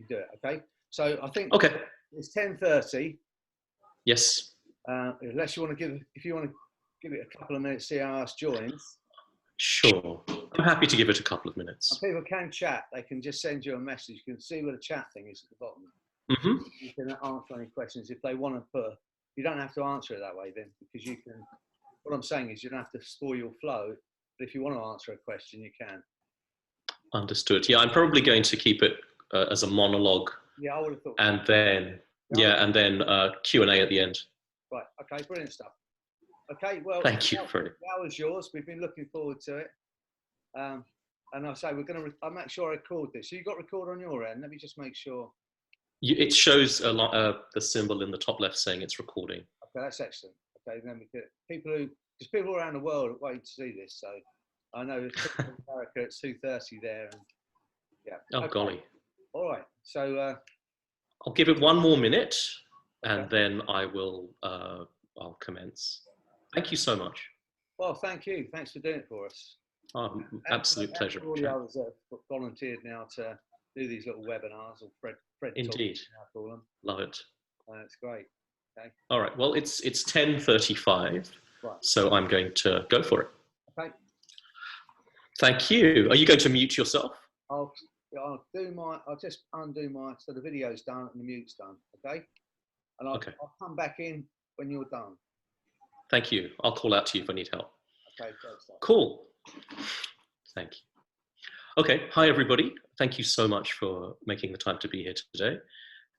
do it. Okay. So I think Okay. it's 10:30. Yes. Unless you want to if you want to give it a couple of minutes, see how us joins. Sure. I'm happy to give it a couple of minutes. And people can chat. They can just send you a message. You can see where the chat thing is at the bottom. Mm-hmm. You can answer any questions if they want to put. You don't have to answer it that way then, because you can. What I'm saying is you don't have to spoil your flow. But if you want to answer a question, you can. Understood. Yeah, I'm probably going to keep it as a monologue. Yeah, I would have thought. And then, and then Q&A at the end. Right. Okay. Brilliant stuff. Okay. Well, thank you, Freddie. That was yours. We've been looking forward to it. And I'll say I'll make sure I record this. So you got record on your end. Let me just make sure. It shows the symbol in the top left saying it's recording. Okay, that's excellent. Okay, then there's people around the world waiting to see this. So I know it's in America, it's 2:30 there. And yeah. Oh, okay. Golly. All right. So I'll give it one more minute, and okay. then I will. I'll commence. Thank you so much. Well, thank you. Thanks for doing it for us. Absolute pleasure. All the others have volunteered now to do these little webinars, or FredTalk. Indeed. I call them. Love it. It's great. Okay. All right. Well, it's 10:35, right. So I'm going to go for it. Okay. Thank you. Are you going to mute yourself? I'll just undo so the video's done and the mute's done. Okay. And I'll come back in when you're done. Thank you. I'll call out to you if I need help. Okay. Great stuff. Cool. Thank you. Okay. Hi, everybody. Thank you so much for making the time to be here today.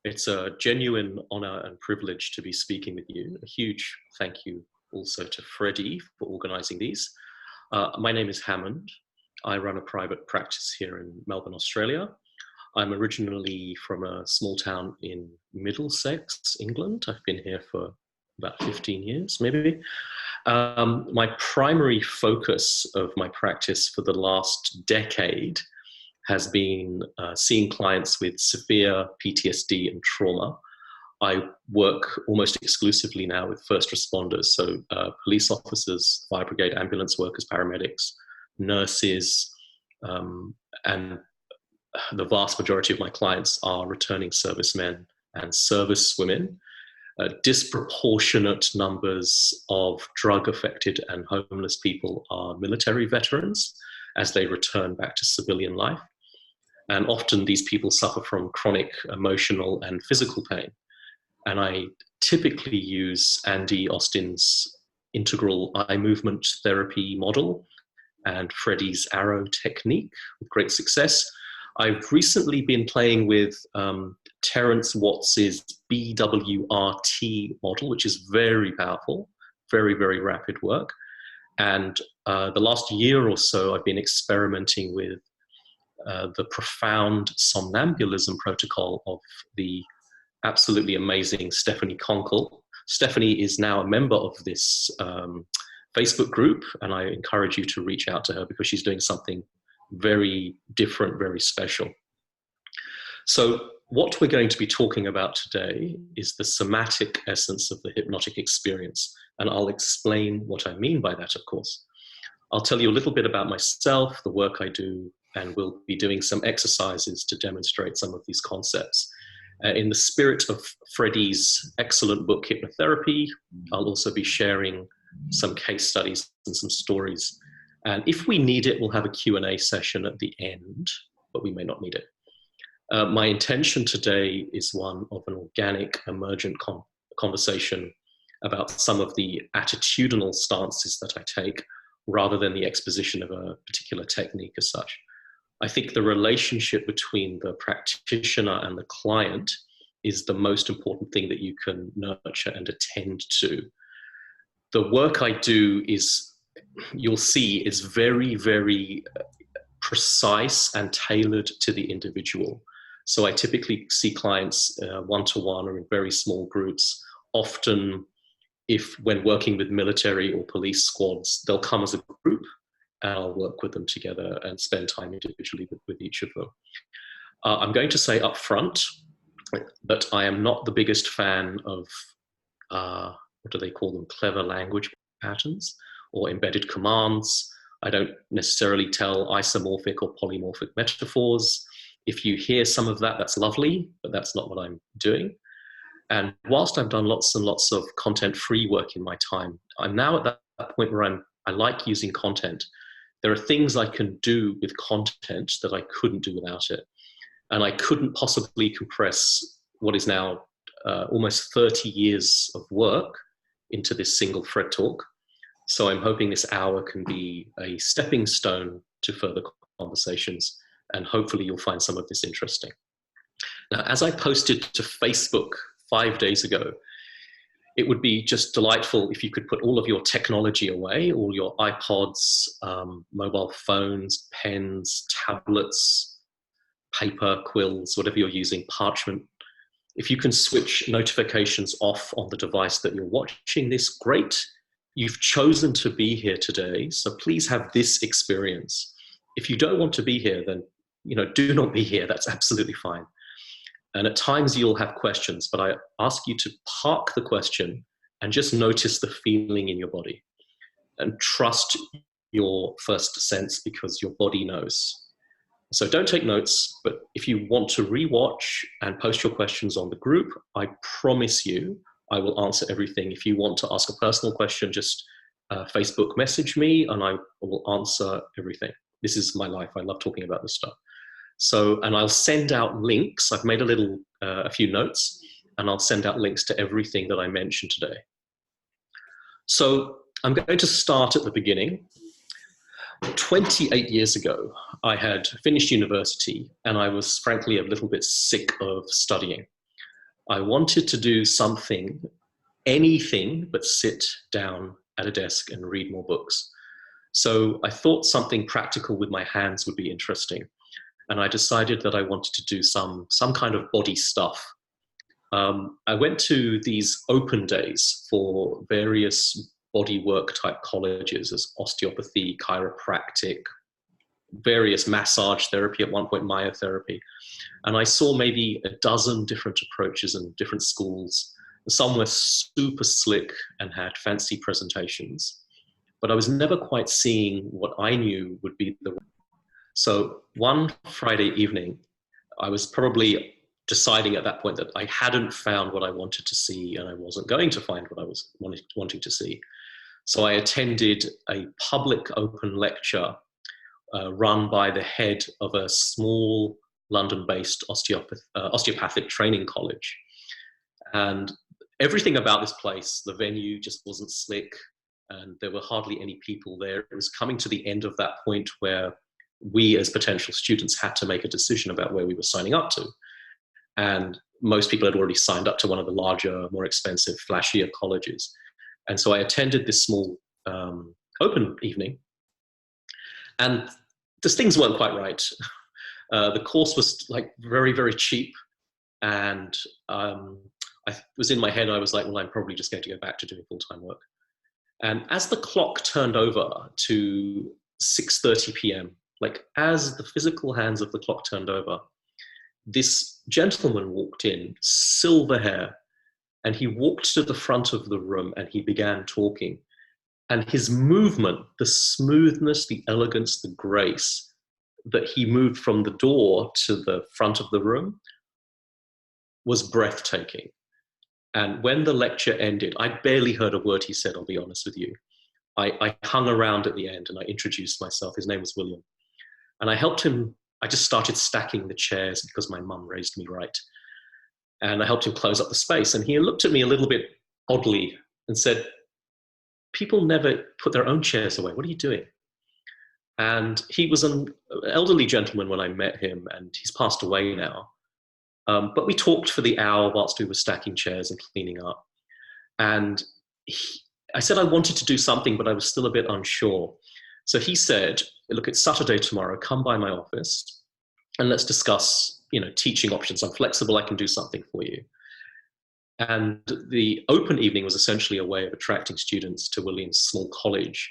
It's a genuine honor and privilege to be speaking with you. A huge thank you also to Freddie for organizing these. My name is Hamand. I run a private practice here in Melbourne, Australia. I'm originally from a small town in Middlesex, England. I've been here for about 15 years, maybe. My primary focus of my practice for the last decade has been seeing clients with severe PTSD and trauma. I work almost exclusively now with first responders, so police officers, fire brigade, ambulance workers, paramedics, nurses, and the vast majority of my clients are returning servicemen and servicewomen. Disproportionate numbers of drug-affected and homeless people are military veterans as they return back to civilian life. And often these people suffer from chronic emotional and physical pain. And I typically use Andy Austin's integral eye movement therapy model and Freddie's arrow technique with great success. I've recently been playing with Terence Watts's BWRT model, which is very powerful, very, very rapid work. And the last year or so, I've been experimenting with the profound somnambulism protocol of the absolutely amazing Stephanie Conkle. Stephanie is now a member of this Facebook group, and I encourage you to reach out to her because she's doing something very different, very special. So what we're going to be talking about today is the somatic essence of the hypnotic experience, and I'll explain what I mean by that, of course. I'll tell you a little bit about myself, the work I do, and we'll be doing some exercises to demonstrate some of these concepts. In the spirit of Freddie's excellent book, Hypnotherapy, I'll also be sharing some case studies and some stories. And if we need it, we'll have a Q&A session at the end, but we may not need it. My intention today is one of an organic, emergent conversation about some of the attitudinal stances that I take, rather than the exposition of a particular technique as such. I think the relationship between the practitioner and the client is the most important thing that you can nurture and attend to. The work I do is, you'll see, is very, very precise and tailored to the individual. So I typically see clients one-to-one or in very small groups. Often, when working with military or police squads, they'll come as a group, and I'll work with them together and spend time individually with each of them. I'm going to say up front that I am not the biggest fan of, what do they call them, clever language patterns or embedded commands. I don't necessarily tell isomorphic or polymorphic metaphors. If you hear some of that, that's lovely, but that's not what I'm doing. And whilst I've done lots and lots of content-free work in my time, I'm now at that point where I like using content. There are things I can do with content that I couldn't do without it. And I couldn't possibly compress what is now almost 30 years of work into this single FredTalk. So I'm hoping this hour can be a stepping stone to further conversations, and hopefully you'll find some of this interesting. Now, as I posted to Facebook 5 days ago, it would be just delightful if you could put all of your technology away, all your iPods, mobile phones, pens, tablets, paper, quills, whatever you're using, parchment. If you can switch notifications off on the device that you're watching this, great. You've chosen to be here today, so please have this experience. If you don't want to be here, then do not be here. That's absolutely fine. And at times you'll have questions, but I ask you to park the question and just notice the feeling in your body and trust your first sense, because your body knows. So don't take notes, but if you want to rewatch and post your questions on the group, I promise you I will answer everything. If you want to ask a personal question, just Facebook message me and I will answer everything. This is my life. I love talking about this stuff. So, and I'll send out links. I've made a few notes, and I'll send out links to everything that I mentioned today. So I'm going to start at the beginning. 28 years ago, I had finished university, and I was frankly a little bit sick of studying. I wanted to do something, anything but sit down at a desk and read more books. So I thought something practical with my hands would be interesting. And I decided that I wanted to do some kind of body stuff. I went to these open days for various bodywork type colleges, as osteopathy, chiropractic, various massage therapy, at one point myotherapy. And I saw maybe a dozen different approaches in different schools. Some were super slick and had fancy presentations, but I was never quite seeing what I knew would be the. So one Friday evening, I was probably deciding at that point that I hadn't found what I wanted to see, and I wasn't going to find what I was wanting to see. So I attended a public open lecture run by the head of a small London-based osteopathic training college. And everything about this place, the venue just wasn't slick, and there were hardly any people there. It was coming to the end of that point where we as potential students had to make a decision about where we were signing up to. And most people had already signed up to one of the larger, more expensive, flashier colleges. And so I attended this small open evening, and just things weren't quite right. The course was like very, very cheap. And I was in my head, I was like, well, I'm probably just going to go back to doing full-time work. And as the clock turned over to 6:30 p.m., like as the physical hands of the clock turned over, this gentleman walked in, silver hair, and he walked to the front of the room and he began talking. And his movement, the smoothness, the elegance, the grace that he moved from the door to the front of the room was breathtaking. And when the lecture ended, I barely heard a word he said, I'll be honest with you. I hung around at the end and I introduced myself. His name was William. And I helped him. I just started stacking the chairs because my mum raised me right. And I helped him close up the space. And he looked at me a little bit oddly and said, people never put their own chairs away. What are you doing? And he was an elderly gentleman when I met him, and he's passed away now. But we talked for the hour whilst we were stacking chairs and cleaning up. And I said I wanted to do something, but I was still a bit unsure. So he said, look, it's Saturday tomorrow. Come by my office and let's discuss, teaching options. I'm flexible. I can do something for you. And the open evening was essentially a way of attracting students to William's small college,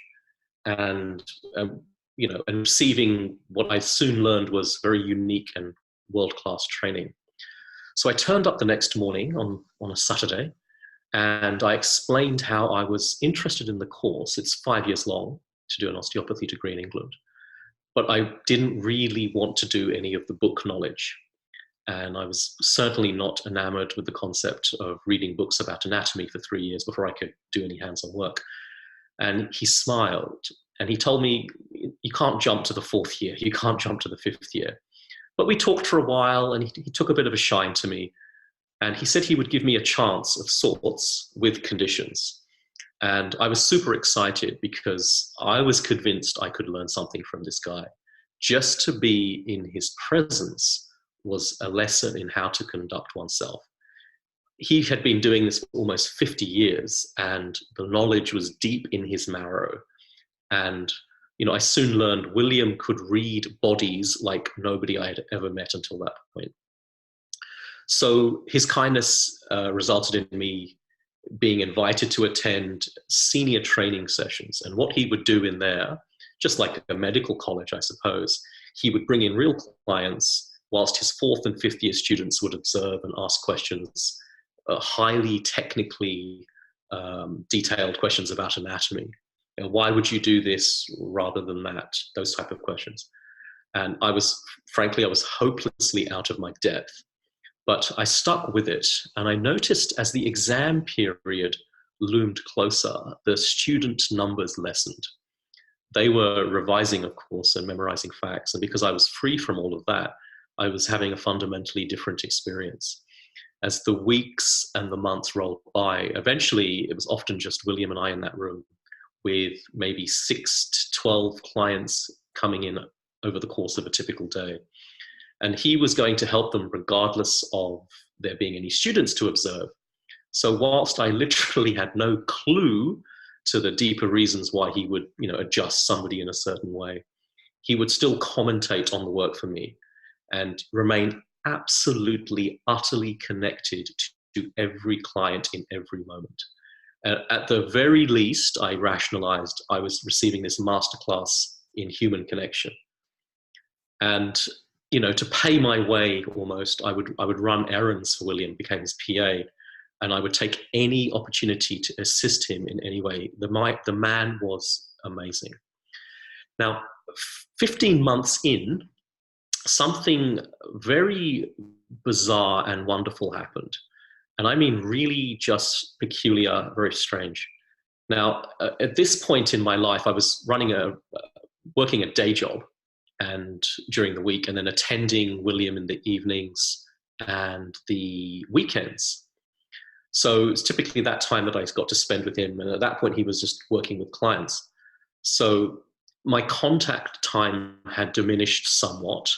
and and receiving what I soon learned was very unique and world-class training. So I turned up the next morning on a Saturday, and I explained how I was interested in the course. It's 5 years long to do an osteopathy degree in England. but I didn't really want to do any of the book knowledge. And I was certainly not enamored with the concept of reading books about anatomy for 3 years before I could do any hands-on work. And he smiled and he told me, you can't jump to the 4th year, you can't jump to the 5th year. But we talked for a while and he took a bit of a shine to me. And he said he would give me a chance of sorts with conditions. And I was super excited because I was convinced I could learn something from this guy. Just to be in his presence was a lesson in how to conduct oneself. He had been doing this for almost 50 years and the knowledge was deep in his marrow. And, I soon learned William could read bodies like nobody I had ever met until that point. So his kindness resulted in me being invited to attend senior training sessions. And what he would do in there, just like a medical college, I suppose, he would bring in real clients whilst his 4th and 5th year students would observe and ask questions, highly technically detailed questions about anatomy. Why would you do this rather than that? Those type of questions. And I was hopelessly out of my depth. But I stuck with it, and I noticed as the exam period loomed closer, the student numbers lessened. They were revising, of course, and memorizing facts, and because I was free from all of that, I was having a fundamentally different experience. As the weeks and the months rolled by, eventually it was often just William and I in that room, with maybe 6 to 12 clients coming in over the course of a typical day. And he was going to help them regardless of there being any students to observe. So whilst I literally had no clue to the deeper reasons why he would, adjust somebody in a certain way, he would still commentate on the work for me and remain absolutely, utterly connected to every client in every moment. At the very least, I rationalized I was receiving this masterclass in human connection. And to pay my way almost, I would run errands for William, became his PA, and I would take any opportunity to assist him in any way. The man was amazing. Now, 15 months in, something very bizarre and wonderful happened. And I mean really just peculiar, very strange. Now, at this point in my life, I was working a day job and during the week, and then attending William in the evenings and the weekends. So it's typically that time that I got to spend with him. And at that point, he was just working with clients. So my contact time had diminished somewhat.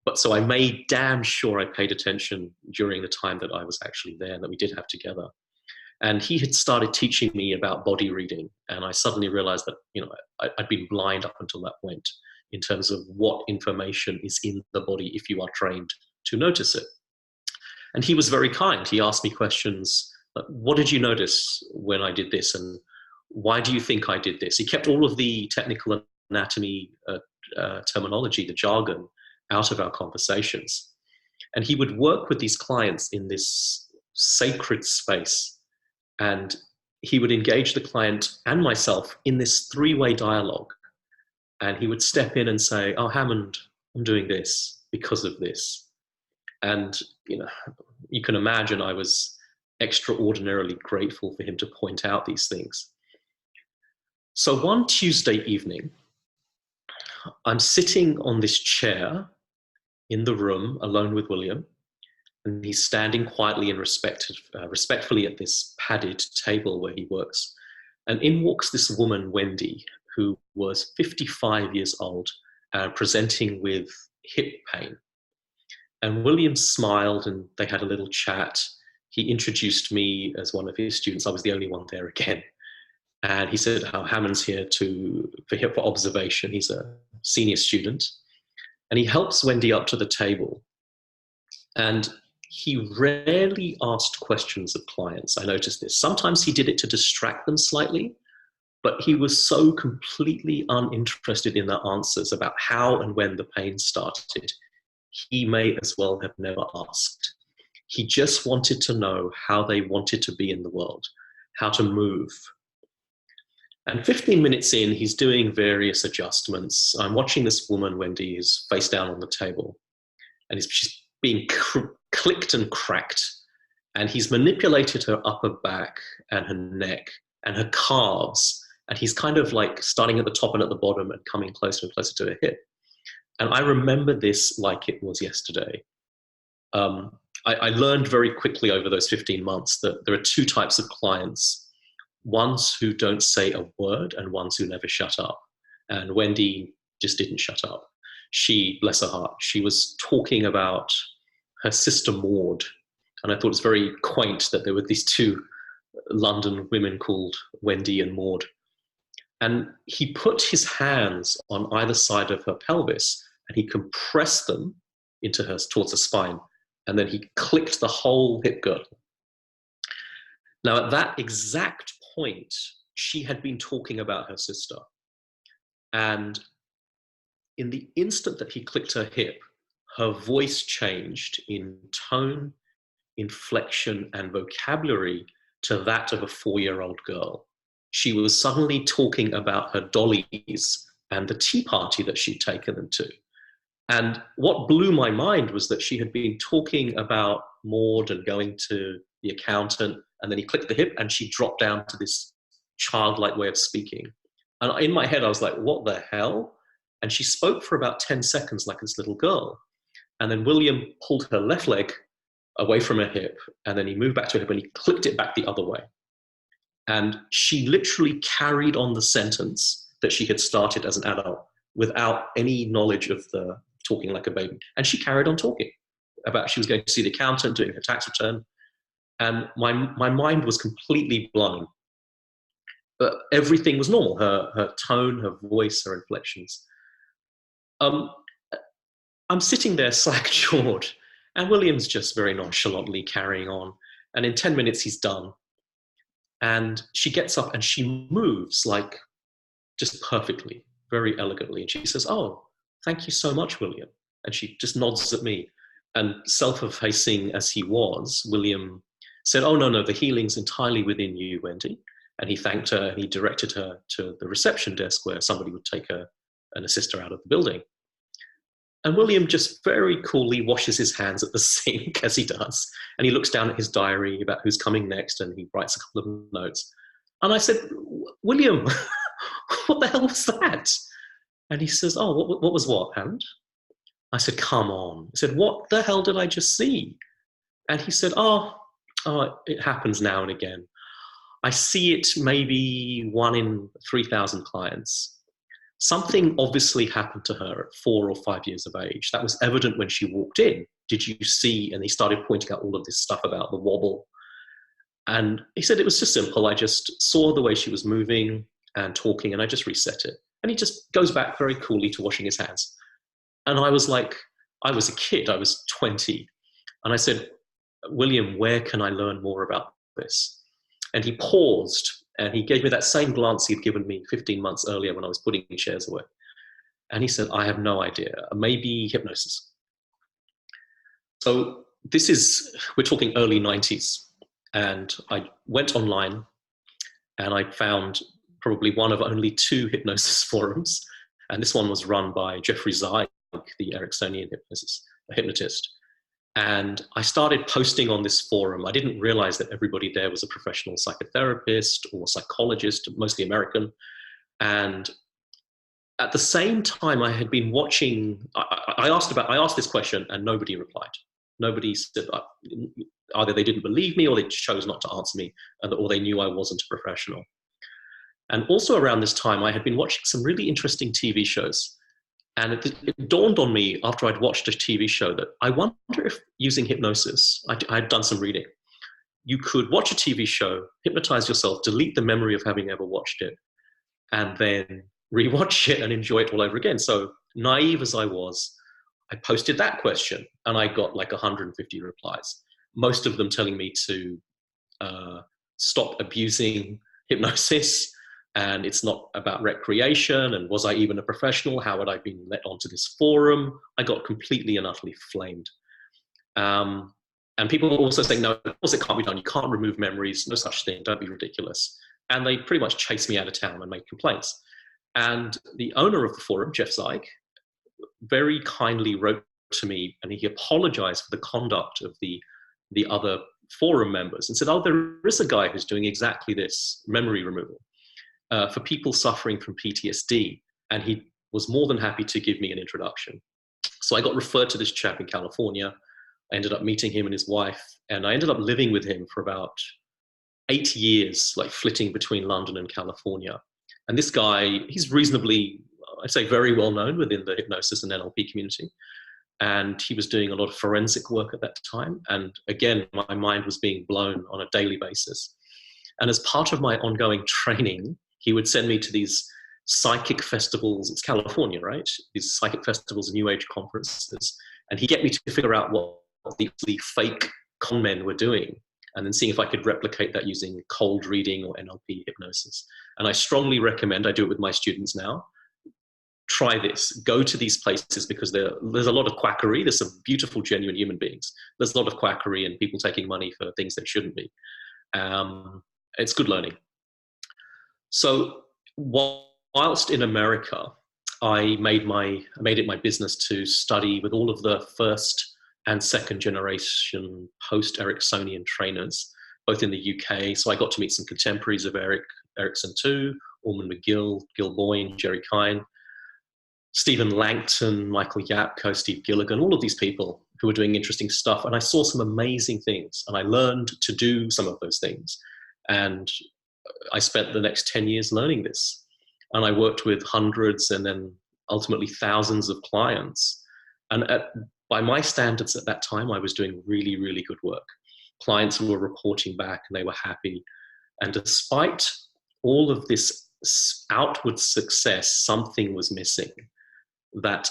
But so I made damn sure I paid attention during the time that I was actually there and that we did have together. And he had started teaching me about body reading. And I suddenly realized that, I'd been blind up until that point in terms of what information is in the body if you are trained to notice it. And he was very kind. He asked me questions like, what did you notice when I did this? And why do you think I did this? He kept all of the technical anatomy terminology, the jargon, out of our conversations. And he would work with these clients in this sacred space. And he would engage the client and myself in this 3-way dialogue. And he would step in and say, oh, Hamand, I'm doing this because of this. And, you can imagine I was extraordinarily grateful for him to point out these things. So one Tuesday evening, I'm sitting on this chair in the room alone with William, and he's standing quietly and respectfully at this padded table where he works. And in walks this woman, Wendy, who was 55 years old, presenting with hip pain. And William smiled and they had a little chat. He introduced me as one of his students. I was the only one there again. And he said, oh, Hamand's here for observation. He's a senior student. And he helps Wendy up to the table. And he rarely asked questions of clients. I noticed this. Sometimes he did it to distract them slightly, but he was so completely uninterested in their answers about how and when the pain started. He may as well have never asked. He just wanted to know how they wanted to be in the world, how to move. And 15 minutes in, he's doing various adjustments. I'm watching this woman, Wendy, who's face down on the table, and she's being clicked and cracked. And he's manipulated her upper back and her neck and her calves. And he's kind of like starting at the top and at the bottom and coming closer and closer to her hip. And I remember this like it was yesterday. I learned very quickly over those 15 months that there are two types of clients. Ones who don't say a word and ones who never shut up. And Wendy just didn't shut up. She, bless her heart, she was talking about her sister Maud. And I thought it was very quaint that there were these two London women called Wendy and Maud. And he put his hands on either side of her pelvis and he compressed them into her, towards her spine. And then he clicked the whole hip girdle. Now, at that exact point, she had been talking about her sister. And in the instant that he clicked her hip, her voice changed in tone, inflection, and vocabulary to that of a 4-year-old girl. She was suddenly talking about her dollies and the tea party that she'd taken them to. And what blew my mind was that she had been talking about Maud and going to the accountant, and then he clicked the hip and she dropped down to this childlike way of speaking. And in my head, I was like, what the hell? And she spoke for about 10 seconds like this little girl. And then William pulled her left leg away from her hip, and then he moved back to her hip and he clicked it back the other way. And she literally carried on the sentence that she had started as an adult without any knowledge of the talking like a baby. And she carried on talking about she was going to see the accountant, doing her tax return. And my mind was completely blown. But everything was normal, her tone, her voice, her inflections. I'm sitting there slack-jawed, and William's just very nonchalantly carrying on. And in 10 minutes, he's done. And she gets up and she moves like just perfectly, very elegantly. And she says, oh, thank you so much, William. And she just nods at me. And self-effacing as he was, William said, oh, no, the healing's entirely within you, Wendy. And he thanked her and he directed her to the reception desk where somebody would take her and assist her out of the building. And William just very coolly washes his hands at the sink, as he does. And he looks down at his diary about who's coming next, and he writes a couple of notes. And I said, William, what the hell was that? And he says, oh, what was what, Hamand? I said, come on. I said, what the hell did I just see? And he said, oh, it happens now and again. I see it maybe 1 in 3,000 clients. Something obviously happened to her at 4 or 5 years of age. That was evident when she walked in. Did you see? And he started pointing out all of this stuff about the wobble. And he said it was just simple. I just saw the way she was moving and talking, and I just reset it. And he just goes back very coolly to washing his hands. And I was like, I was a kid. I was 20. And I said, William, where can I learn more about this? And he paused. And he gave me that same glance he'd given me 15 months earlier when I was putting shares away. And he said, I have no idea. Maybe hypnosis. So we're talking early 90s. And I went online and I found probably one of only 2 hypnosis forums. And this one was run by Jeffrey Zeig, the Ericksonian hypnotist. And I started posting on this forum. I didn't realize that everybody there was a professional psychotherapist or psychologist, mostly American. And at the same time, I had been watching, I asked this question and nobody replied. Nobody said, either they didn't believe me or they chose not to answer me, or they knew I wasn't a professional. And also around this time, I had been watching some really interesting TV shows. And it dawned on me after I'd watched a TV show that I wonder if using hypnosis, I'd done some reading, you could watch a TV show, hypnotize yourself, delete the memory of having ever watched it, and then rewatch it and enjoy it all over again. So naive as I was, I posted that question and I got like 150 replies, most of them telling me to stop abusing hypnosis, and it's not about recreation, and was I even a professional? How had I been let onto this forum? I got completely and utterly flamed. And people were also saying, no, of course it can't be done. You can't remove memories, no such thing, don't be ridiculous. and they pretty much chased me out of town and made complaints. And the owner of the forum, Jeff Zeig, very kindly wrote to me, and he apologized for the conduct of the other forum members and said, oh, there is a guy who's doing exactly this, memory removal, for people suffering from PTSD. And he was more than happy to give me an introduction. So I got referred to this chap in California. I ended up meeting him and his wife, and I ended up living with him for about 8 years, like flitting between London and California. And this guy, he's reasonably, I'd say, very well known within the hypnosis and NLP community. And he was doing a lot of forensic work at that time. And again, my mind was being blown on a daily basis. And as part of my ongoing training, he would send me to these psychic festivals. It's California, right? These psychic festivals and New Age conferences. And he'd get me to figure out what the fake con men were doing, and then seeing if I could replicate that using cold reading or NLP hypnosis. And I strongly recommend, I do it with my students now, try this. Go to these places, because there's a lot of quackery. There's some beautiful, genuine human beings. There's a lot of quackery and people taking money for things they shouldn't be. It's good learning. So whilst in America, I made it my business to study with all of the first and second generation post-Ericksonian trainers, both in the UK. So I got to meet some contemporaries of Erickson too, Orman McGill, Gil Boyne, Jerry Kine, Stephen Langton, Michael Yapko, Steve Gilligan, all of these people who were doing interesting stuff. And I saw some amazing things, and I learned to do some of those things. And I spent the next 10 years learning this. And I worked with hundreds and then ultimately thousands of clients. And by my standards at that time, I was doing really, really good work. Clients were reporting back and they were happy. And despite all of this outward success, something was missing. That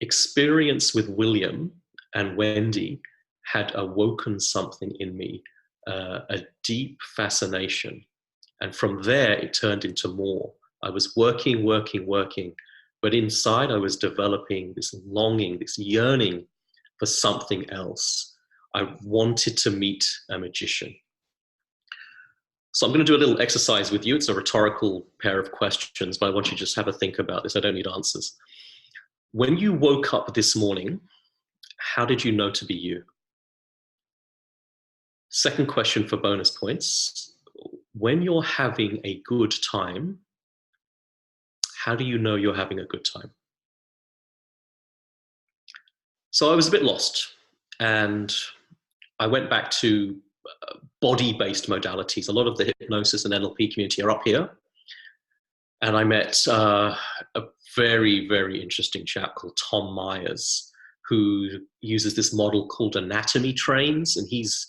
experience with William and Wendy had awoken something in me, a deep fascination. And from there, it turned into more. I was working, but inside I was developing this longing, this yearning for something else. I wanted to meet a magician. So I'm going to do a little exercise with you. It's a rhetorical pair of questions, but I want you to just have a think about this. I don't need answers. When you woke up this morning, how did you know to be you? Second question for bonus points. When you're having a good time, how do you know you're having a good time? So I was a bit lost, and I went back to body-based modalities. A lot of the hypnosis and NLP community are up here. And I met a very, very interesting chap called Tom Myers, who uses this model called anatomy trains. And he's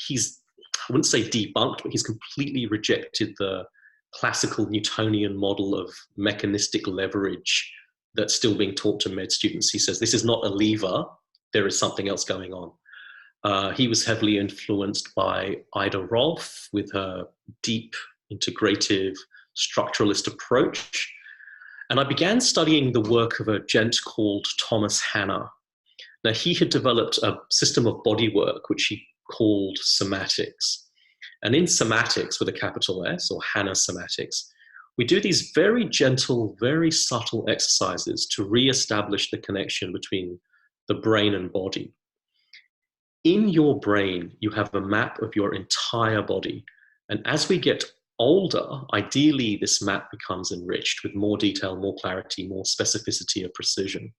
I wouldn't say debunked, but he's completely rejected the classical Newtonian model of mechanistic leverage that's still being taught to med students. He says, this is not a lever, there is something else going on. He was heavily influenced by Ida Rolf with her deep, integrative, structuralist approach. And I began studying the work of a gent called Thomas Hanna. Now, he had developed a system of body work, which he called somatics. And in somatics, with a capital S, or Hanna somatics, we do these very gentle, very subtle exercises to re-establish the connection between the brain and body. In your brain, you have a map of your entire body. And as we get older, ideally, this map becomes enriched with more detail, more clarity, more specificity of precision.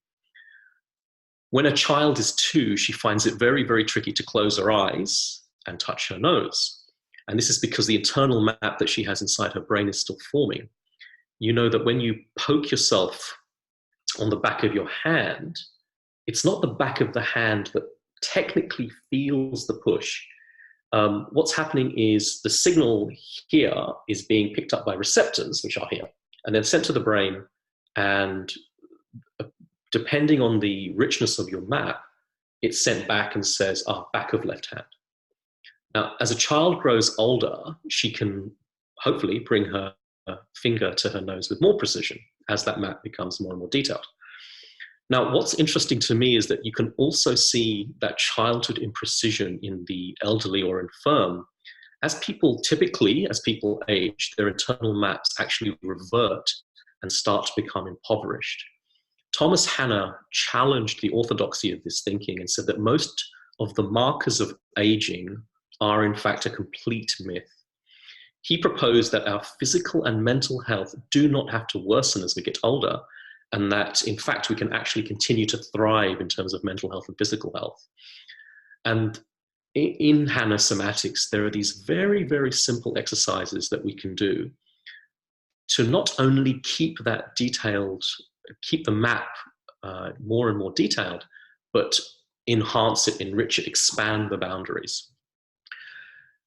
When a child is 2, she finds it very, very tricky to close her eyes and touch her nose. And this is because the internal map that she has inside her brain is still forming. You know that when you poke yourself on the back of your hand, it's not the back of the hand that technically feels the push. What's happening is the signal here is being picked up by receptors, which are here, and then sent to the brain. And depending on the richness of your map, it's sent back and says, back of left hand. Now, as a child grows older, she can hopefully bring her finger to her nose with more precision as that map becomes more and more detailed. Now, what's interesting to me is that you can also see that childhood imprecision in the elderly or infirm as people age, their internal maps actually revert and start to become impoverished. Thomas Hanna challenged the orthodoxy of this thinking and said that most of the markers of aging are in fact a complete myth. He proposed that our physical and mental health do not have to worsen as we get older, and that in fact we can actually continue to thrive in terms of mental health and physical health. And in Hanna Somatics, there are these very, very simple exercises that we can do to not only keep the map more and more detailed, but enhance it, enrich it, expand the boundaries.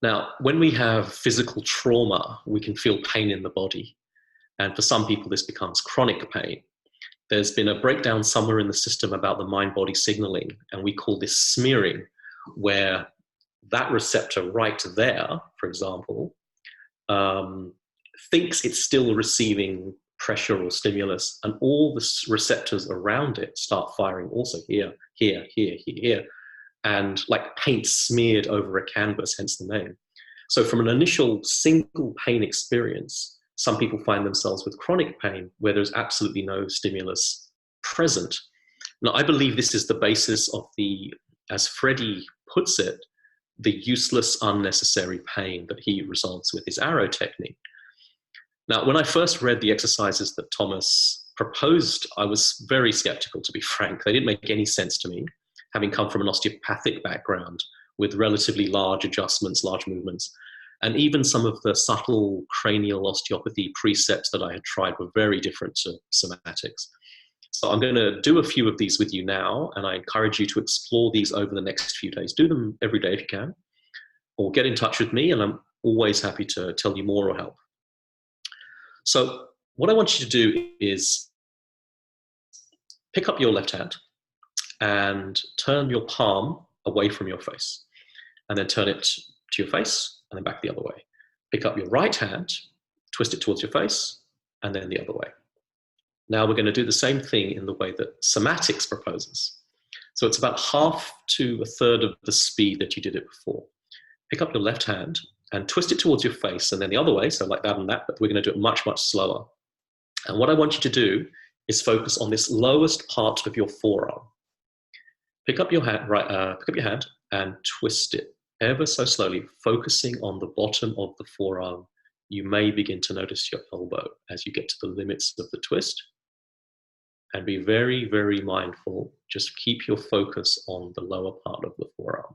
Now, when we have physical trauma, we can feel pain in the body. And for some people, this becomes chronic pain. There's been a breakdown somewhere in the system about the mind-body signaling, and we call this smearing, where that receptor right there, for example, thinks it's still receiving pressure or stimulus, and all the receptors around it start firing also here, here, here, here, here, and like paint smeared over a canvas, hence the name. So from an initial single pain experience, some people find themselves with chronic pain where there's absolutely no stimulus present. Now, I believe this is the basis of the, as Freddie puts it, the useless, unnecessary pain that he resolves with his arrow technique. Now, when I first read the exercises that Thomas proposed, I was very skeptical, to be frank. They didn't make any sense to me, having come from an osteopathic background with relatively large adjustments, large movements. And even some of the subtle cranial osteopathy precepts that I had tried were very different to somatics. So I'm going to do a few of these with you now, and I encourage you to explore these over the next few days. Do them every day if you can, or get in touch with me, and I'm always happy to tell you more or help. So what I want you to do is pick up your left hand and turn your palm away from your face, and then turn it to your face and then back the other way. Pick up your right hand, twist it towards your face, and then the other way. Now we're going to do the same thing in the way that somatics proposes. So it's about half to a third of the speed that you did it before. Pick up your left hand and twist it towards your face and then the other way, so like that and that, but we're going to do it much, much slower. And what I want you to do is focus on this lowest part of your forearm. Pick up your hand, pick up your hand and twist it ever so slowly, focusing on the bottom of the forearm. You may begin to notice your elbow as you get to the limits of the twist. And be very, very mindful. Just keep your focus on the lower part of the forearm.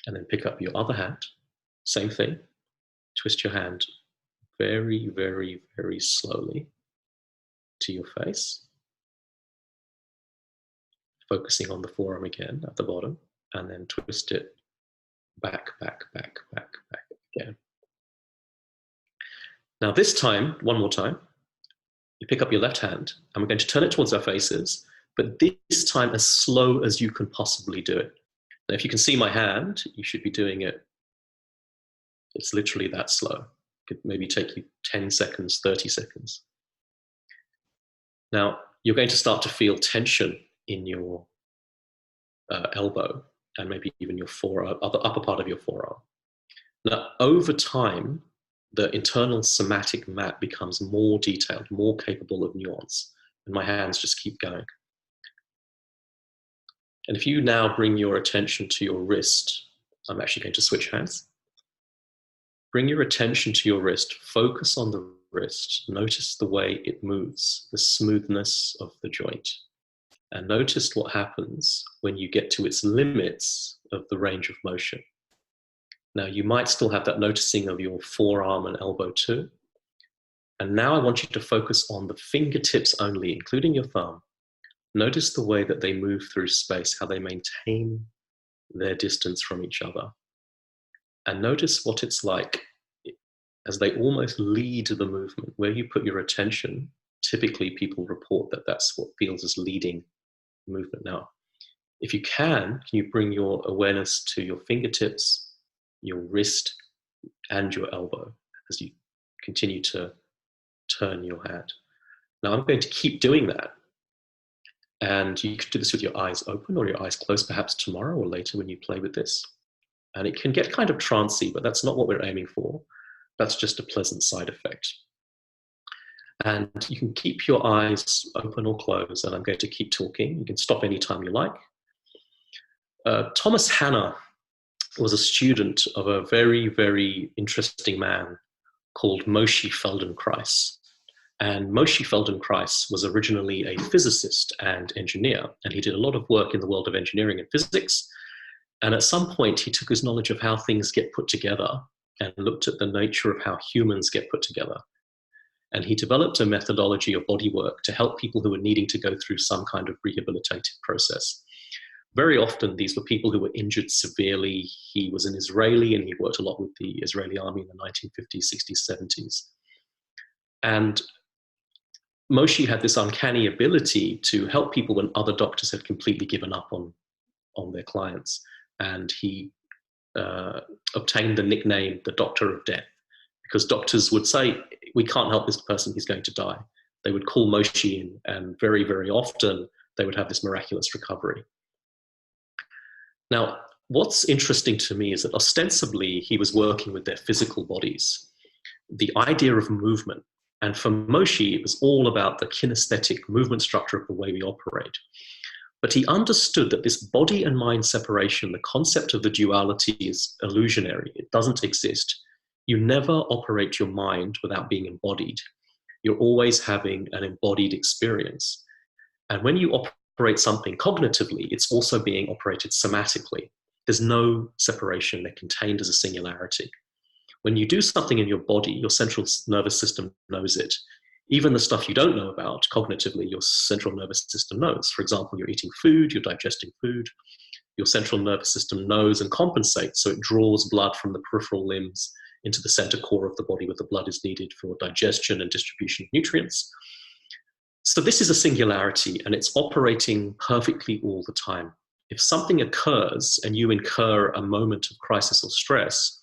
And then pick up your other hand. Same thing. Twist your hand very, very, very slowly to your face. Focusing on the forearm again at the bottom. And then twist it back, back, back, back, back again. Now this time, one more time. You pick up your left hand, and we're going to turn it towards our faces, but this time as slow as you can possibly do it. Now, if you can see my hand, you should be doing it. It's literally that slow. It could maybe take you 10 seconds, 30 seconds. Now, you're going to start to feel tension in your elbow and maybe even your forearm, the upper part of your forearm. Now, over time, the internal somatic map becomes more detailed, more capable of nuance, and my hands just keep going. And if you now bring your attention to your wrist, I'm actually going to switch hands. Bring your attention to your wrist, focus on the wrist, notice the way it moves, the smoothness of the joint, and notice what happens when you get to its limits of the range of motion. Now, you might still have that noticing of your forearm and elbow too. And now I want you to focus on the fingertips only, including your thumb. Notice the way that they move through space, how they maintain their distance from each other. And notice what it's like as they almost lead the movement. Where you put your attention, typically people report that that's what feels as leading movement. Now, if you can you bring your awareness to your fingertips, your wrist, and your elbow as you continue to turn your hand. Now I'm going to keep doing that. And you can do this with your eyes open or your eyes closed, perhaps tomorrow or later when you play with this. And it can get kind of trancy, but that's not what we're aiming for. That's just a pleasant side effect. And you can keep your eyes open or closed, and I'm going to keep talking. You can stop anytime you like. Thomas Hanna was a student of a very, very interesting man called Moshe Feldenkrais. And Moshe Feldenkrais was originally a physicist and engineer, and he did a lot of work in the world of engineering and physics. And at some point, he took his knowledge of how things get put together and looked at the nature of how humans get put together. And he developed a methodology of bodywork to help people who were needing to go through some kind of rehabilitative process. Very often, these were people who were injured severely. He was an Israeli, and he worked a lot with the Israeli army in the 1950s, 60s, 70s. And Moshe had this uncanny ability to help people when other doctors had completely given up on their clients. And he obtained the nickname, the Doctor of Death, because doctors would say, we can't help this person, he's going to die. They would call Moshe in, and very, very often, they would have this miraculous recovery. Now, what's interesting to me is that ostensibly he was working with their physical bodies, the idea of movement. And for Moshe, it was all about the kinesthetic movement structure of the way we operate. But he understood that this body and mind separation, the concept of the duality, is illusionary. It doesn't exist. You never operate your mind without being embodied. You're always having an embodied experience. And when you operate something cognitively, it's also being operated somatically. There's no separation. They're contained as a singularity. When you do something in your body, your central nervous system knows it. Even the stuff you don't know about cognitively, your central nervous system knows. For example, you're eating food, you're digesting food. Your central nervous system knows and compensates, so it draws blood from the peripheral limbs into the center core of the body where the blood is needed for digestion and distribution of nutrients. So this is a singularity, and it's operating perfectly all the time. If something occurs and you incur a moment of crisis or stress,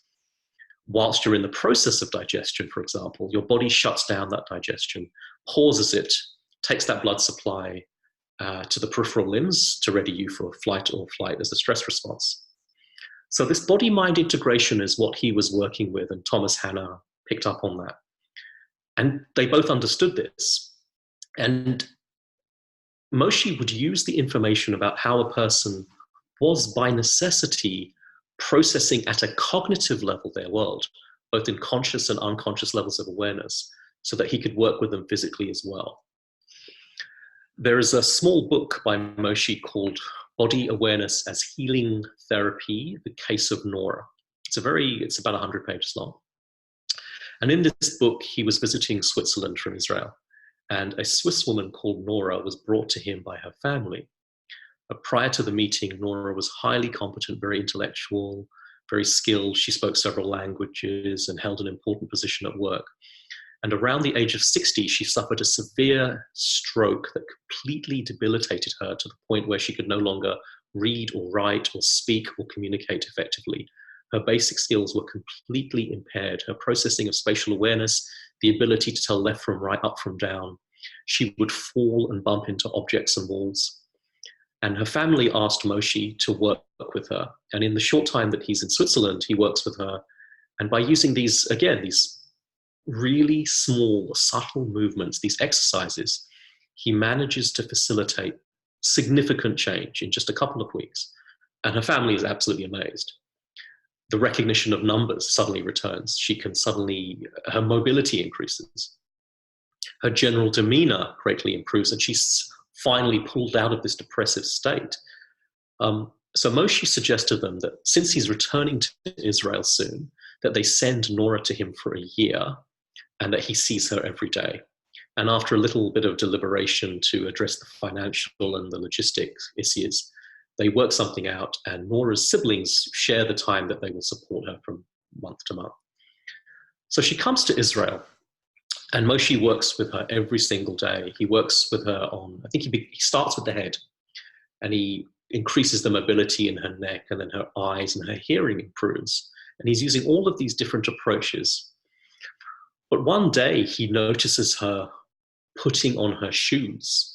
whilst you're in the process of digestion, for example, your body shuts down that digestion, pauses it, takes that blood supply to the peripheral limbs to ready you for flight as a stress response. So this body-mind integration is what he was working with, and Thomas Hanna picked up on that. And they both understood this. And Moshe would use the information about how a person was by necessity processing at a cognitive level their world, both in conscious and unconscious levels of awareness, so that he could work with them physically as well. There is a small book by Moshe called Body Awareness as Healing Therapy, The Case of Nora. It's about 100 pages long. And in this book, he was visiting Switzerland from Israel, and a Swiss woman called Nora was brought to him by her family. Prior to the meeting, Nora was highly competent, very intellectual, very skilled. She spoke several languages and held an important position at work. And around the age of 60, she suffered a severe stroke that completely debilitated her to the point where she could no longer read or write or speak or communicate effectively. Her basic skills were completely impaired. Her processing of spatial awareness, the ability to tell left from right, up from down. She would fall and bump into objects and walls. And her family asked Moshe to work with her. And in the short time that he's in Switzerland, he works with her. And by using these really small, subtle movements, these exercises, he manages to facilitate significant change in just a couple of weeks. And her family is absolutely amazed. The recognition of numbers suddenly returns. Her mobility increases. Her general demeanor greatly improves, and she's finally pulled out of this depressive state. So Moshe suggested to them that since he's returning to Israel soon, that they send Nora to him for a year and that he sees her every day. And after a little bit of deliberation to address the financial and the logistics issues, they work something out, and Nora's siblings share the time that they will support her from month to month. So she comes to Israel, and Moshe works with her every single day. He works with her on, I think he starts with the head, and he increases the mobility in her neck, and then her eyes and her hearing improves. And he's using all of these different approaches. But one day he notices her putting on her shoes.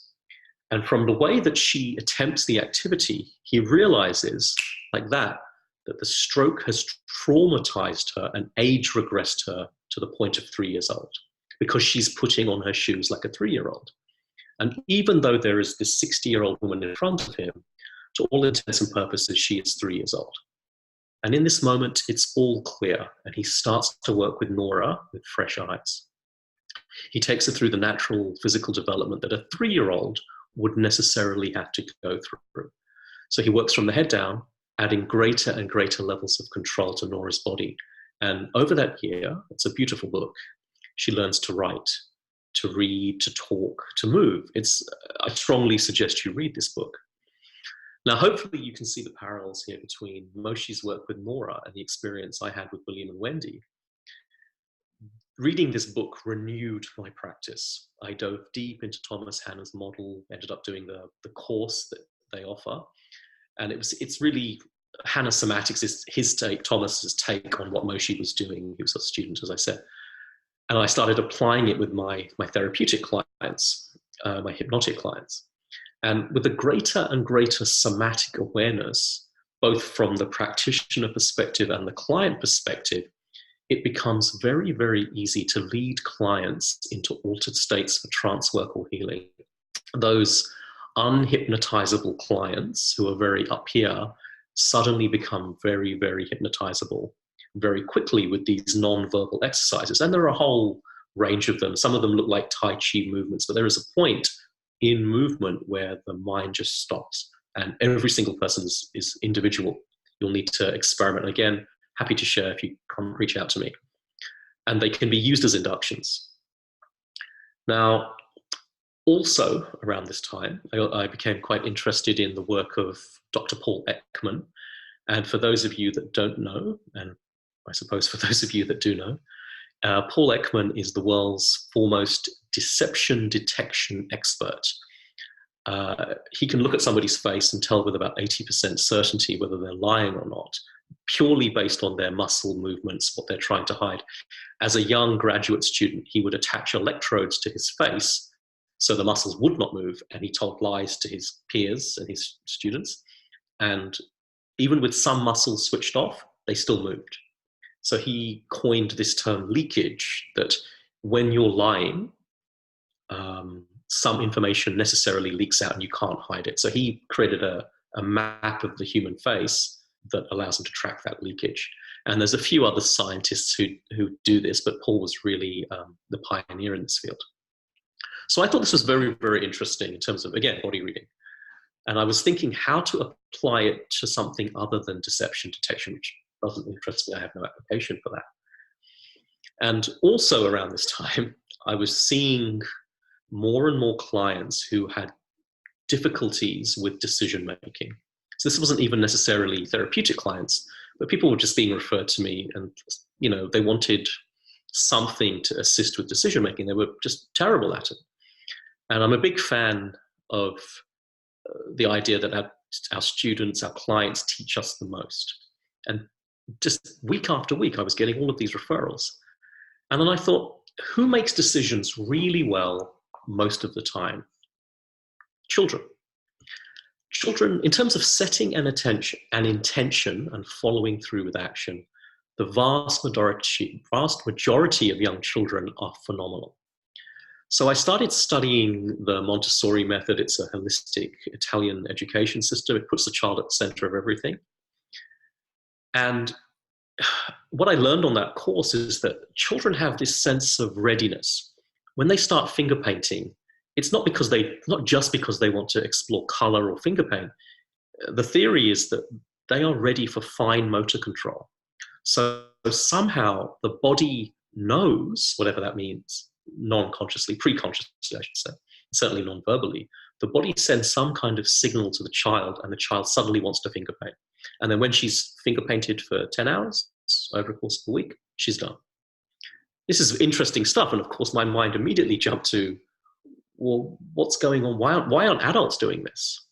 And from the way that she attempts the activity, he realizes, like that, that the stroke has traumatized her and age regressed her to the point of 3 years old, because she's putting on her shoes like a 3-year-old. And even though there is this 60-year-old woman in front of him, to all intents and purposes, she is 3 years old. And in this moment, it's all clear. And he starts to work with Nora with fresh eyes. He takes her through the natural physical development that a 3-year-old would necessarily have to go through. So he works from the head down, adding greater and greater levels of control to Nora's body. And over that year, it's a beautiful book. She learns to write, to read, to talk, to move. I strongly suggest you read this book. Now, hopefully you can see the parallels here between Moshe's work with Nora and the experience I had with William and Wendy. Reading this book renewed my practice. I dove deep into Thomas Hanna's model, ended up doing the course that they offer. And it's really, Hanna Somatics is his take, Thomas's take on what Moshe was doing. He was a student, as I said. And I started applying it with my therapeutic clients, my hypnotic clients. And with a greater and greater somatic awareness, both from the practitioner perspective and the client perspective, it becomes very, very easy to lead clients into altered states for trance work or healing. Those unhypnotizable clients who are very up here suddenly become very, very hypnotizable very quickly with these non-verbal exercises. And there are a whole range of them. Some of them look like Tai Chi movements, but there is a point in movement where the mind just stops, and every single person is individual. You'll need to experiment. Again, happy to share if you come reach out to me. And they can be used as inductions. Now, also around this time, I became quite interested in the work of Dr. Paul Ekman. And for those of you that don't know, and I suppose for those of you that do know, Paul Ekman is the world's foremost deception detection expert. He can look at somebody's face and tell with about 80% certainty whether they're lying or not, purely based on their muscle movements, what they're trying to hide. As a young graduate student, he would attach electrodes to his face so the muscles would not move, and he told lies to his peers and his students. And even with some muscles switched off, they still moved. So he coined this term leakage, that when you're lying, some information necessarily leaks out and you can't hide it. So he created a map of the human face that allows him to track that leakage. And there's a few other scientists who do this, but Paul was really the pioneer in this field. So I thought this was very, very interesting in terms of, again, body reading. And I was thinking how to apply it to something other than deception detection, which doesn't interest me. I have no application for that. And also around this time, I was seeing more and more clients who had difficulties with decision making. So this wasn't even necessarily therapeutic clients, but people were just being referred to me, and they wanted something to assist with decision making. They were just terrible at it. And I'm a big fan of the idea that our students, our clients teach us the most. And just week after week, I was getting all of these referrals. And then I thought, who makes decisions really well most of the time? Children. Children, in terms of setting an intention and following through with action, the vast majority of young children are phenomenal. So I started studying the Montessori Method. It's a holistic Italian education system. It puts the child at the center of everything. And what I learned on that course is that children have this sense of readiness. When they start finger painting, it's not just because they want to explore color or finger paint. The theory is that they are ready for fine motor control. So somehow the body knows, whatever that means, non-consciously, pre-consciously, I should say, certainly non-verbally, the body sends some kind of signal to the child, and the child suddenly wants to finger paint. And then when she's finger painted for 10 hours over the course of a week, she's done. This is interesting stuff. And of course, my mind immediately jumped to, well, what's going on? Why aren't adults doing this?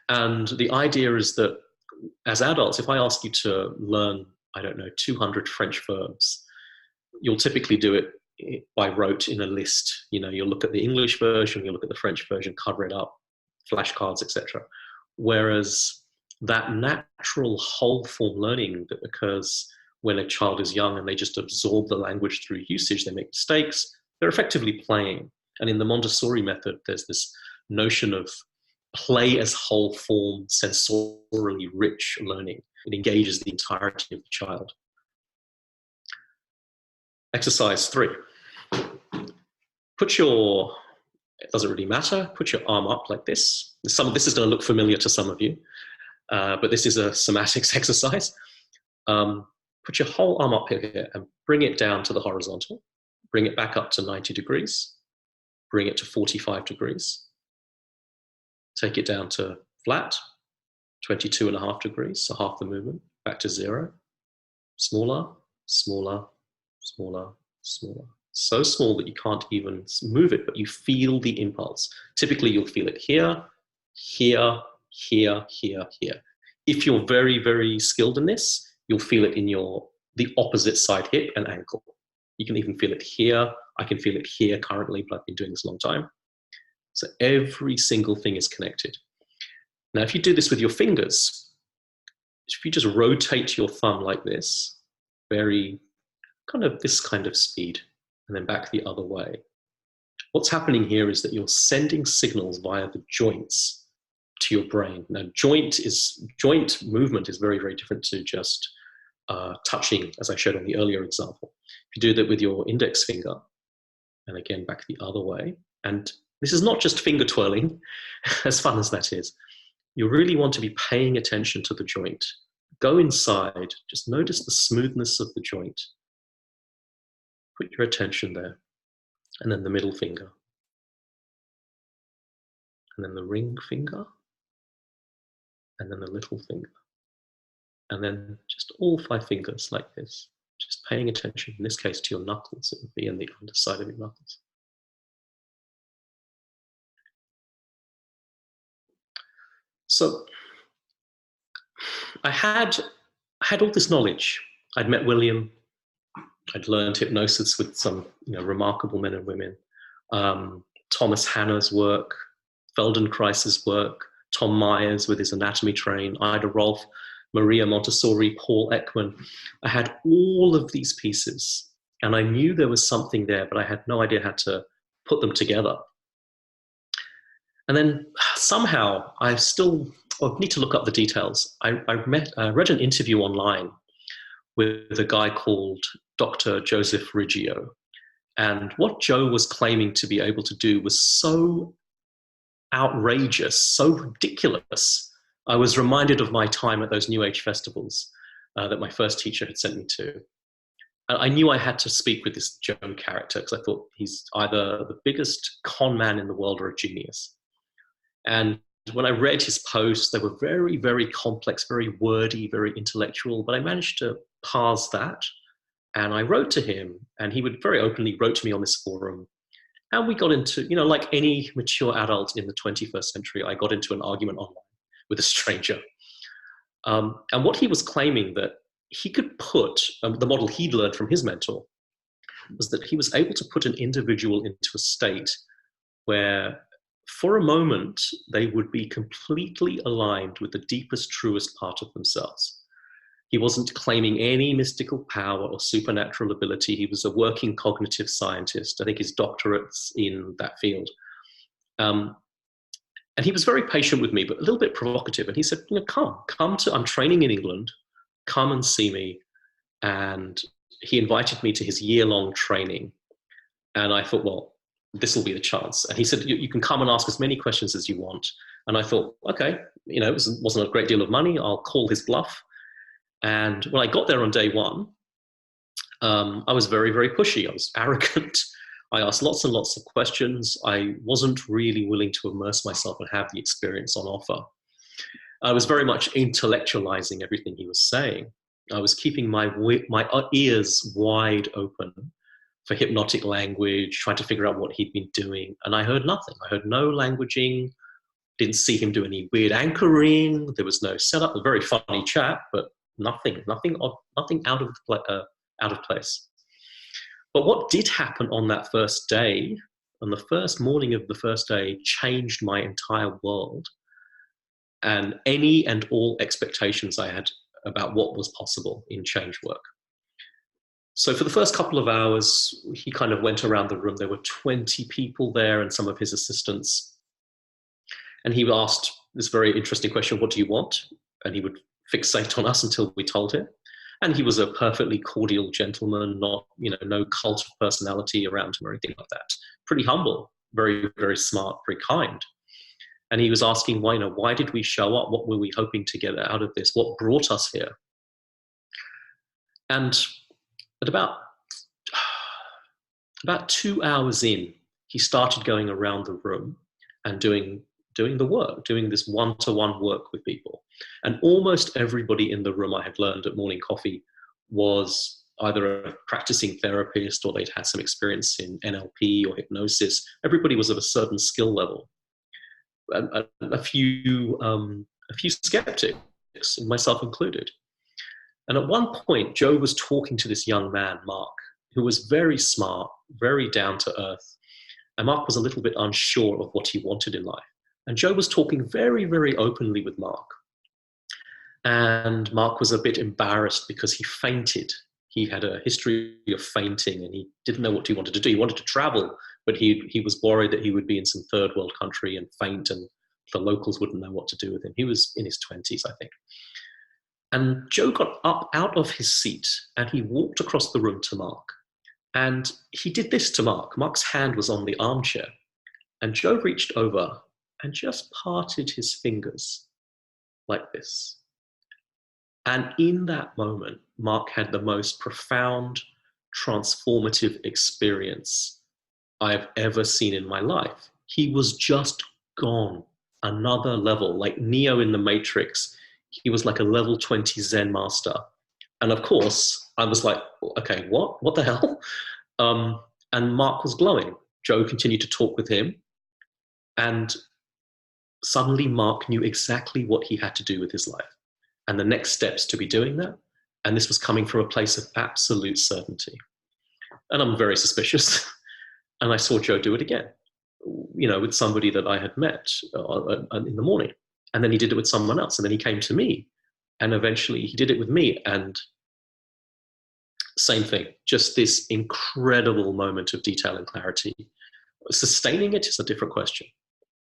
And the idea is that as adults, if I ask you to learn, 200 French verbs, you'll typically do it by rote in a list. You'll look at the English version, you'll look at the French version, cover it up, flashcards, etc. Whereas that natural whole form learning that occurs when a child is young and they just absorb the language through usage, they make mistakes, they're effectively playing. And in the Montessori method, there's this notion of play as whole form, sensorially rich learning. It engages the entirety of the child. Exercise 3. It doesn't really matter, put your arm up like this. Some of this is going to look familiar to some of you, but this is a somatics exercise. Put your whole arm up here and bring it down to the horizontal. Bring it back up to 90 degrees. Bring it to 45 degrees. Take it down to flat, 22.5 degrees, so half the movement, back to 0. Smaller, smaller, smaller, smaller. So small that you can't even move it, but you feel the impulse. Typically, you'll feel it here, here, here, here, here. If you're very, very skilled in this, you'll feel it in the opposite side hip and ankle. You can even feel it here. I can feel it here currently, but I've been doing this a long time. So every single thing is connected. Now, if you do this with your fingers, if you just rotate your thumb like this, this kind of speed, and then back the other way, what's happening here is that you're sending signals via the joints to your brain. Now, joint movement is very, very different to just touching, as I showed on the earlier example. If you do that with your index finger, and again, back the other way, and this is not just finger twirling, as fun as that is. You really want to be paying attention to the joint. Go inside, just notice the smoothness of the joint. Put your attention there. And then the middle finger. And then the ring finger. And then the little finger. And then just all 5 fingers like this. Just paying attention, in this case, to your knuckles. It would be in the underside of your knuckles. So I had all this knowledge. I'd met William. I'd learned hypnosis with some remarkable men and women. Thomas Hanna's work, Feldenkrais's work, Tom Myers with his anatomy train, Ida Rolf, Maria Montessori, Paul Ekman. I had all of these pieces, and I knew there was something there, but I had no idea how to put them together. And then somehow I need to look up the details. I read an interview online with a guy called Dr. Joseph Riggio. And what Joe was claiming to be able to do was so outrageous, so ridiculous. I was reminded of my time at those New Age festivals that my first teacher had sent me to. And I knew I had to speak with this Joe character because I thought he's either the biggest con man in the world or a genius. And when I read his posts, they were very, very complex, very wordy, very intellectual, but I managed to parse that. And I wrote to him, and he would very openly wrote to me on this forum. And we got into, like any mature adult in the 21st century, I got into an argument online with a stranger. And what he was claiming that he could put, the model he'd learned from his mentor, was that he was able to put an individual into a state where for a moment, they would be completely aligned with the deepest, truest part of themselves. He wasn't claiming any mystical power or supernatural ability. He was a working cognitive scientist. I think his doctorate's in that field. And he was very patient with me, but a little bit provocative. And he said, I'm training in England, come and see me. And he invited me to his year-long training. And I thought, well, this will be the chance. And he said, you can come and ask as many questions as you want. And I thought, okay, it wasn't a great deal of money. I'll call his bluff. And when I got there on day one, I was very, very pushy. I was arrogant. I asked lots and lots of questions. I wasn't really willing to immerse myself and have the experience on offer. I was very much intellectualizing everything he was saying. I was keeping my ears wide open for hypnotic language, trying to figure out what he'd been doing. And I heard nothing. I heard no languaging, didn't see him do any weird anchoring. There was no setup. A very funny chap, but nothing out of place. But what did happen on that first day, on the first morning of the first day, changed my entire world. and any and all expectations I had about what was possible in change work. So for the first couple of hours, he kind of went around the room. There were 20 people there and some of his assistants. And he asked this very interesting question, what do you want? And he would fixate on us until we told him. And he was a perfectly cordial gentleman, not, no cult of personality around him or anything like that. Pretty humble, very, very smart, very kind. And he was asking, why did we show up? What were we hoping to get out of this? What brought us here? And at about 2 hours in, he started going around the room and doing the work, doing this one-to-one work with people. And almost everybody in the room, I had learned at morning coffee, was either a practicing therapist or they'd had some experience in NLP or hypnosis. Everybody was of a certain skill level. A few skeptics, myself included. And at one point, Joe was talking to this young man, Mark, who was very smart, very down to earth. And Mark was a little bit unsure of what he wanted in life. And Joe was talking very, very openly with Mark. And Mark was a bit embarrassed because he fainted. He had a history of fainting and he didn't know what he wanted to do. He wanted to travel, but he was worried that he would be in some third world country and faint and the locals wouldn't know what to do with him. He was in his 20s, I think. And Joe got up out of his seat and he walked across the room to Mark. And he did this to Mark. Mark's hand was on the armchair. And Joe reached over and just parted his fingers like this. And in that moment, Mark had the most profound, transformative experience I've ever seen in my life. He was just gone, another level, like Neo in the Matrix. He was like a level 20 Zen master. And of course, I was like, okay, what the hell? And Mark was glowing. Joe continued to talk with him. And suddenly Mark knew exactly what he had to do with his life and the next steps to be doing that. And this was coming from a place of absolute certainty. And I'm very suspicious. And I saw Joe do it again, with somebody that I had met in the morning. And then he did it with someone else. And then he came to me. And eventually he did it with me. And same thing, just this incredible moment of detail and clarity. Sustaining it is a different question.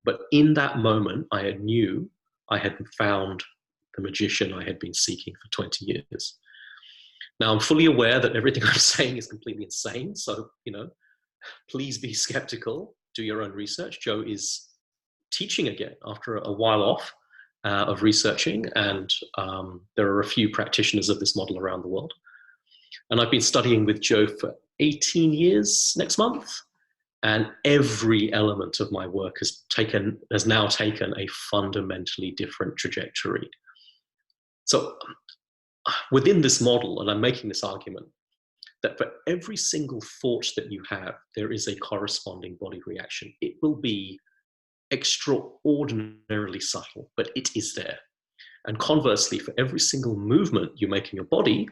But in that moment, I knew I had found the magician I had been seeking for 20 years. Now, I'm fully aware that everything I'm saying is completely insane. So, please be skeptical. Do your own research. Joe is teaching again after a while off of researching. And there are a few practitioners of this model around the world. And I've been studying with Joe for 18 years next month. And every element of my work has now taken a fundamentally different trajectory. So within this model, and I'm making this argument, that for every single thought that you have, there is a corresponding body reaction. It will be extraordinarily subtle, but it is there. And conversely, for every single movement you make in your body,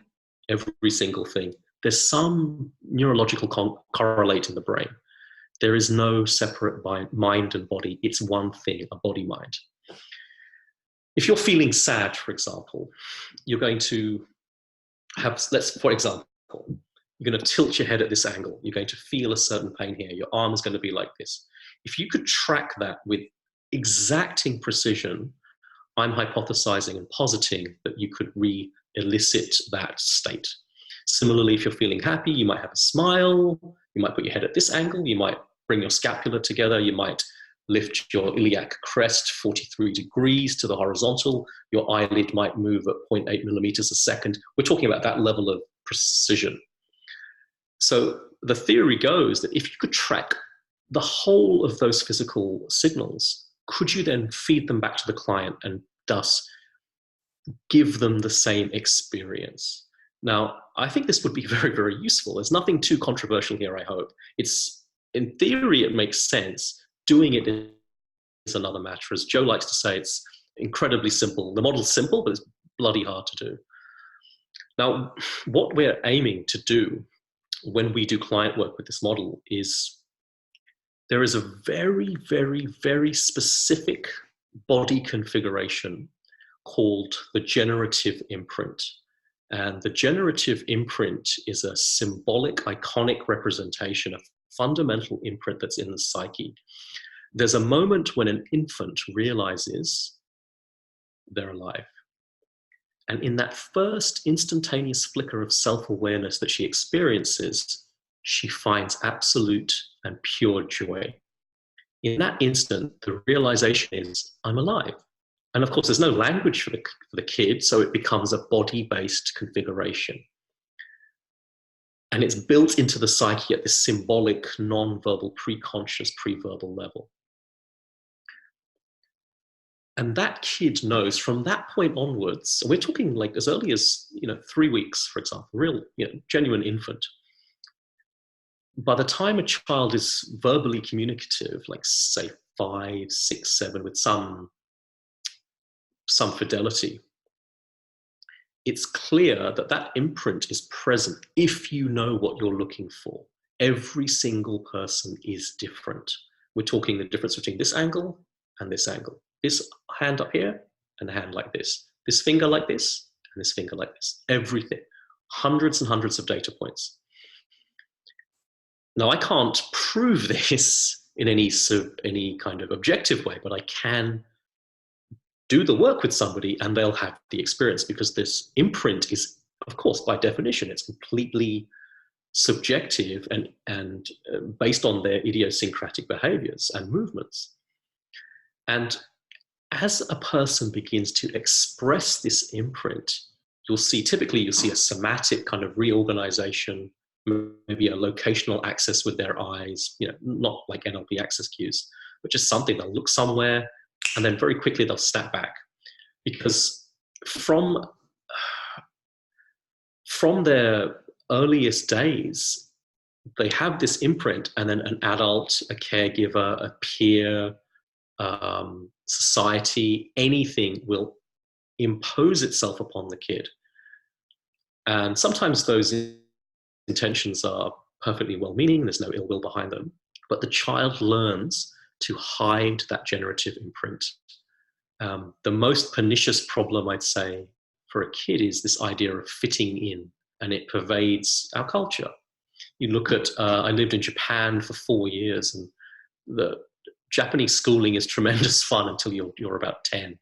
every single thing, there's some neurological correlate in the brain. There is no separate mind and body. It's one thing, a body-mind. If you're feeling sad, for example, you're going to have, for example, you're going to tilt your head at this angle. You're going to feel a certain pain here. Your arm is going to be like this. If you could track that with exacting precision, I'm hypothesizing and positing that you could re-elicit that state. Similarly, if you're feeling happy, you might have a smile. You might put your head at this angle. You might bring your scapula together. You might lift your iliac crest 43 degrees to the horizontal. Your eyelid might move at 0.8 millimeters a second. We're talking about that level of precision. So the theory goes that if you could track the whole of those physical signals, could you then feed them back to the client and thus give them the same experience? Now, I think this would be very, very useful. There's nothing too controversial here, I hope. In theory, it makes sense. Doing it is another matter. As Joe likes to say, it's incredibly simple. The model's simple, but it's bloody hard to do. Now, what we're aiming to do when we do client work with this model is there is a very, very, very specific body configuration called the generative imprint. And the generative imprint is a symbolic, iconic representation, a fundamental imprint that's in the psyche. There's a moment when an infant realizes they're alive. And in that first instantaneous flicker of self-awareness that she experiences, she finds absolute and pure joy. In that instant, the realization is, I'm alive. And of course, there's no language for the kid, so it becomes a body-based configuration. And it's built into the psyche at this symbolic, non-verbal, pre-conscious, pre-verbal level. And that kid knows from that point onwards, we're talking like as early as 3 weeks, for example, real genuine infant. By the time a child is verbally communicative, like say 5, 6, 7, with some fidelity, it's clear that that imprint is present if you know what you're looking for. Every single person is different. We're talking the difference between this angle and this angle. This hand up here and a hand like this. This finger like this and this finger like this. Everything. Hundreds and hundreds of data points. Now, I can't prove this in any kind of objective way, but I can do the work with somebody and they'll have the experience, because this imprint is, of course, by definition, it's completely subjective and based on their idiosyncratic behaviors and movements. And as a person begins to express this imprint, typically you'll see a somatic kind of reorganization, maybe a locational access with their eyes, not like NLP access cues, but just something. They'll look somewhere and then very quickly they'll step back, because from their earliest days, they have this imprint, and then an adult, a caregiver, a peer, society, anything will impose itself upon the kid. And sometimes those intentions are perfectly well-meaning, there's no ill will behind them, but the child learns to hide that generative imprint. The most pernicious problem, I'd say, for a kid is this idea of fitting in, and it pervades our culture. You look at, I lived in Japan for 4 years, and the Japanese schooling is tremendous fun until you're about 10.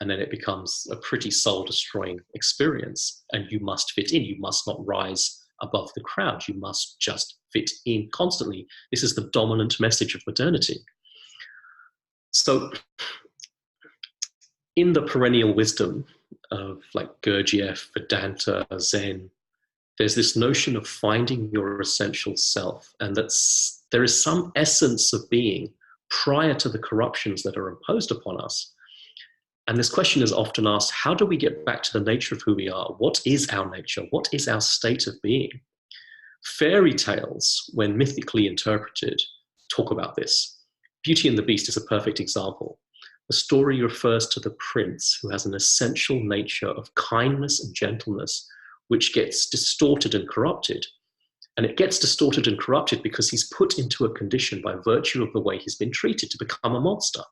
And then it becomes a pretty soul-destroying experience. And you must fit in. You must not rise above the crowd. You must just fit in constantly. This is the dominant message of modernity. So in the perennial wisdom of like Gurdjieff, Vedanta, Zen, there's this notion of finding your essential self, and there is some essence of being prior to the corruptions that are imposed upon us. And this question is often asked, how do we get back to the nature of who we are? What is our nature? What is our state of being? Fairy tales, when mythically interpreted, talk about this. Beauty and the Beast is a perfect example. The story refers to the prince who has an essential nature of kindness and gentleness, which gets distorted and corrupted. And it gets distorted and corrupted because he's put into a condition by virtue of the way he's been treated to become a monster.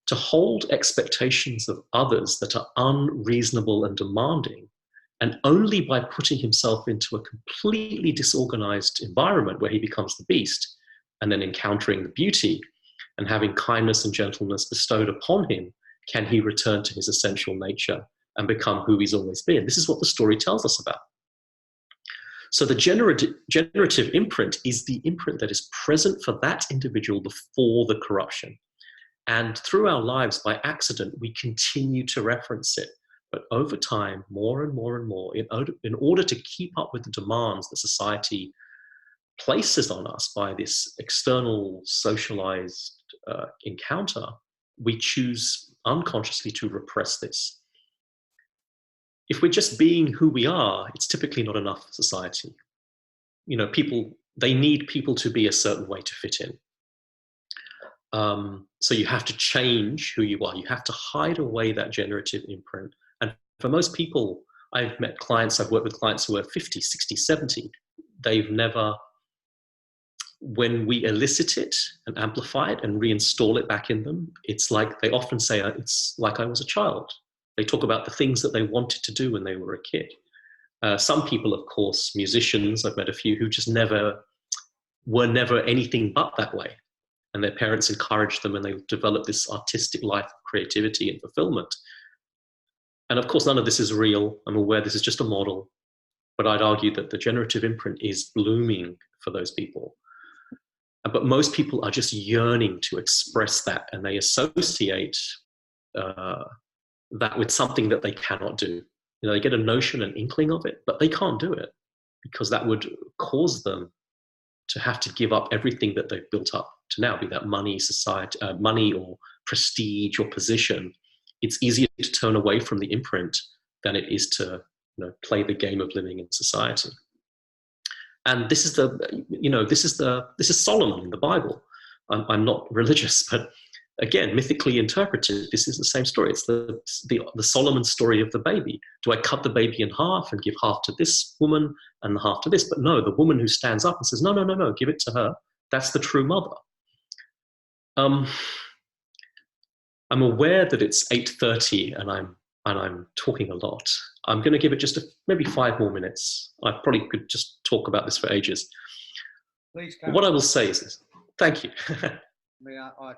To hold expectations of others that are unreasonable and demanding, and only by putting himself into a completely disorganized environment where he becomes the beast, and then encountering the beauty and having kindness and gentleness bestowed upon him, can he return to his essential nature and become who he's always been. This is what the story tells us about. So the generative imprint is the imprint that is present for that individual before the corruption. And through our lives, by accident, we continue to reference it. But over time, more and more and more, in order to keep up with the demands that society places on us by this external socialized encounter, we choose unconsciously to repress this. If we're just being who we are, it's typically not enough for society. They need people to be a certain way to fit in. So you have to change who you are. You have to hide away that generative imprint. And for most people, I've worked with clients who are 50, 60, 70. They've never when we elicit it and amplify it and reinstall it back in them, it's like they often say, it's like I was a child. They talk about the things that they wanted to do when they were a kid. Some people, of course, musicians, I've met a few who just were never anything but that way. And their parents encouraged them and they developed this artistic life of creativity and fulfillment. And of course, none of this is real. I'm aware this is just a model. But I'd argue that the generative imprint is blooming for those people. But most people are just yearning to express that, and they associate that with something that they cannot do. You know, they get a notion, an inkling of it, but they can't do it because that would cause them to have to give up everything that they've built up to now, be that money, society, money or prestige or position. It's easier to turn away from the imprint than it is to, you know, play the game of living in society. And this is this is Solomon in the Bible. I'm not religious, but again, mythically interpreted, this is the same story. It's the Solomon story of the baby. Do I cut the baby in half and give half to this woman and half to this? But no, the woman who stands up and says, no, give it to her. That's the true mother. I'm aware that it's 8:30 and I'm talking a lot. I'm going to give it just maybe 5 more minutes. I probably could just talk about this for ages. Please, what I will say is this. Thank you. I mean, I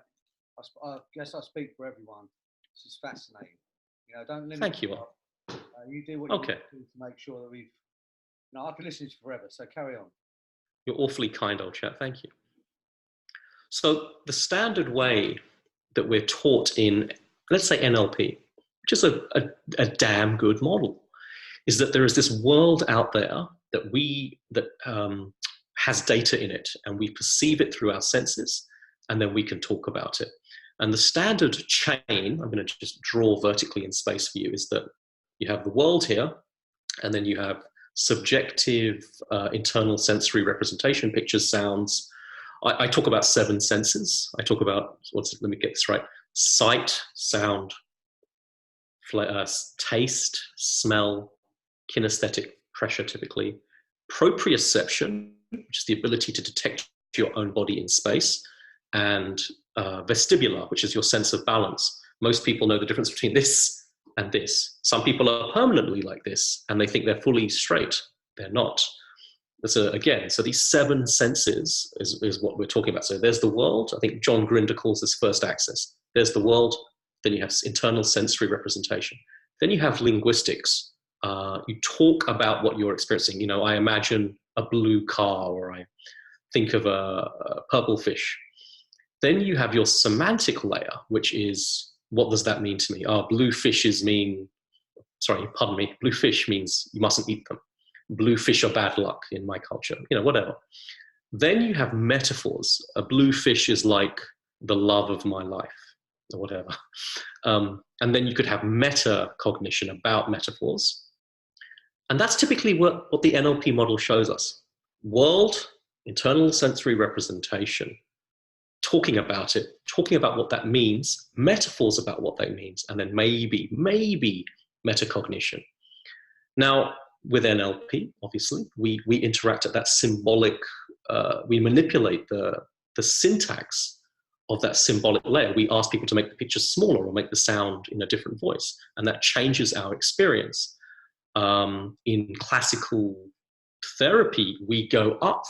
guess I speak for everyone. This is fascinating. You know, don't limit. Thank you. You do what you do to make sure that we've. No, I can listen to you forever. So carry on. You're awfully kind, old chap. Thank you. So the standard way that we're taught in, let's say NLP, which is a damn good model, is that there is this world out there that has data in it, and we perceive it through our senses, and then we can talk about it. And the standard chain, I'm going to just draw vertically in space for you, is that you have the world here, and then you have subjective internal sensory representation, pictures, sounds. I talk about 7 senses. I talk about, let me get this right, sight, sound, taste, smell, kinesthetic, pressure typically, proprioception, which is the ability to detect your own body in space, and vestibular, which is your sense of balance. Most people know the difference between this and this. Some people are permanently like this and they think they're fully straight. They're not. So again, so these 7 senses is what we're talking about. So there's the world. I think John Grinder calls this first axis. There's the world. Then you have internal sensory representation. Then you have linguistics. You talk about what you're experiencing. You know, I imagine a blue car, or I think of a purple fish. Then you have your semantic layer, which is, what does that mean to me? Blue fish means you mustn't eat them. Blue fish are bad luck in my culture, you know, whatever. Then you have metaphors. A blue fish is like the love of my life, or whatever. And then you could have metacognition about metaphors. And that's typically what the NLP model shows us. World, internal sensory representation, talking about it, talking about what that means, metaphors about what that means, and then maybe metacognition. Now, with NLP, obviously, we interact at that symbolic, we manipulate the syntax of that symbolic layer. We ask people to make the picture smaller or make the sound in a different voice, and that changes our experience. In classical therapy, we go up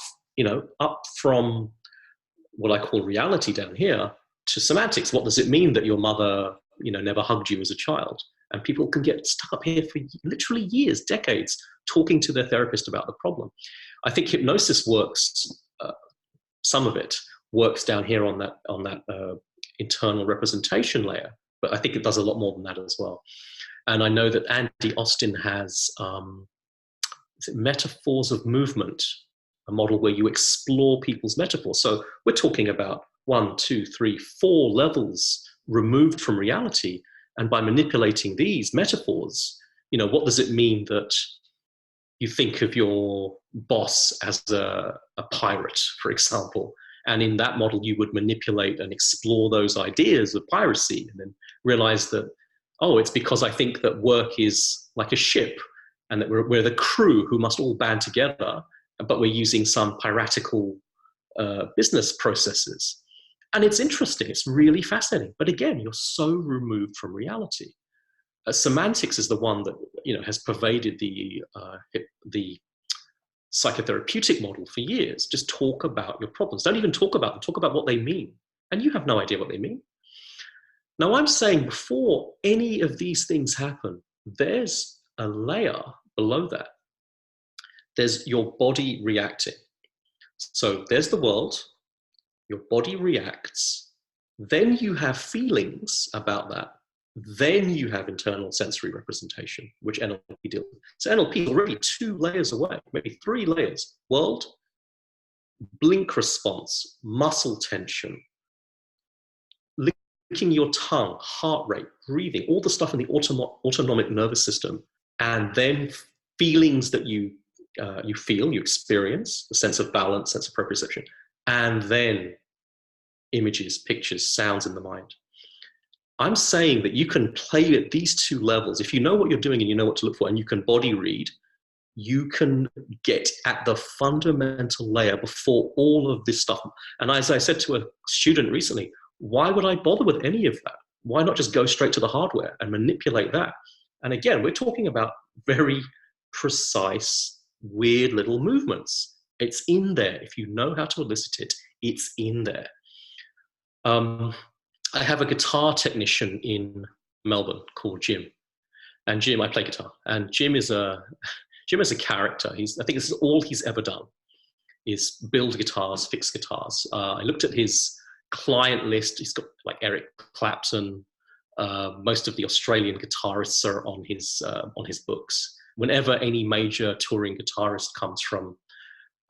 from what I call reality down here to semantics. What does it mean that your mother, never hugged you as a child? And people can get stuck up here for literally years, decades, talking to their therapist about the problem. I think hypnosis works, some of it works down here on that internal representation layer, but I think it does a lot more than that as well. And I know that Andy Austin has metaphors of movement, a model where you explore people's metaphors. So we're talking about 1, 2, 3, 4 levels removed from reality. And by manipulating these metaphors, what does it mean that you think of your boss as a pirate, for example? And in that model, you would manipulate and explore those ideas of piracy, and then realize that, it's because I think that work is like a ship, and that we're the crew who must all band together, but we're using some piratical business processes. And it's interesting, it's really fascinating. But again, you're so removed from reality. Semantics is the one that has pervaded the psychotherapeutic model for years. Just talk about your problems. Don't even talk about them. Talk about what they mean. And you have no idea what they mean. Now, I'm saying before any of these things happen, there's a layer below that. There's your body reacting. So there's the world, your body reacts, then you have feelings about that, then you have internal sensory representation, which NLP deals with. So NLP is already 2 layers away, maybe 3 layers. World, blink response, muscle tension, licking your tongue, heart rate, breathing, all the stuff in the autonomic nervous system, and then feelings that you feel, you experience, the sense of balance, sense of proprioception, and then images, pictures, sounds in the mind. I'm saying that you can play at these 2 levels. If you know what you're doing and you know what to look for and you can body read, you can get at the fundamental layer before all of this stuff. And as I said to a student recently, why would I bother with any of that? Why not just go straight to the hardware and manipulate that? And again, we're talking about very precise, weird little movements. It's in there. If you know how to elicit it, it's in there. I have a guitar technician in Melbourne called Jim. And Jim, I play guitar. And Jim is a character. I think this is all he's ever done, is build guitars, fix guitars. I looked at his client list. He's got like Eric Clapton. Most of the Australian guitarists are on his books. Whenever any major touring guitarist comes from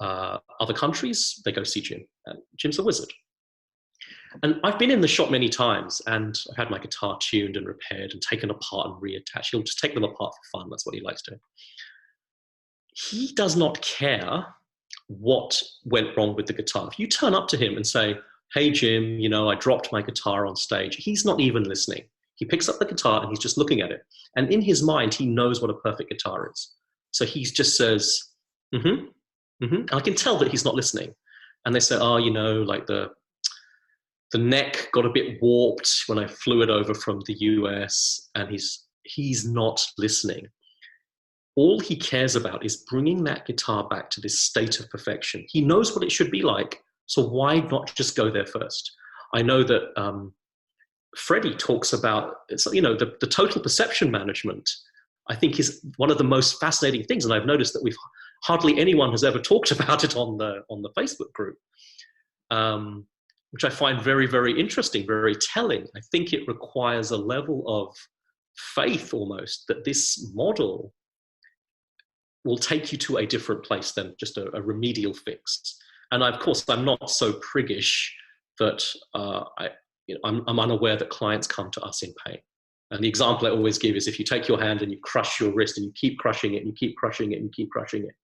other countries, they go see Jim. And Jim's a wizard. And I've been in the shop many times, and I've had my guitar tuned and repaired and taken apart and reattached. He'll just take them apart for fun. That's what he likes doing. He does not care what went wrong with the guitar. If you turn up to him and say, hey, Jim, I dropped my guitar on stage, he's not even listening. He picks up the guitar and he's just looking at it. And in his mind, he knows what a perfect guitar is. So he just says, and I can tell that he's not listening. And they say, like the neck got a bit warped when I flew it over from the US, and he's not listening. All he cares about is bringing that guitar back to this state of perfection. He knows what it should be like, so why not just go there first? I know that Freddie talks about, the total perception management, I think is one of the most fascinating things, and I've noticed that hardly anyone has ever talked about it on the Facebook group. Which I find very, very interesting, very telling. I think it requires a level of faith almost that this model will take you to a different place than just a remedial fix. And of course, I'm not so priggish that I'm unaware that clients come to us in pain. And the example I always give is if you take your hand and you crush your wrist and you keep crushing it and you keep crushing it and you keep crushing it,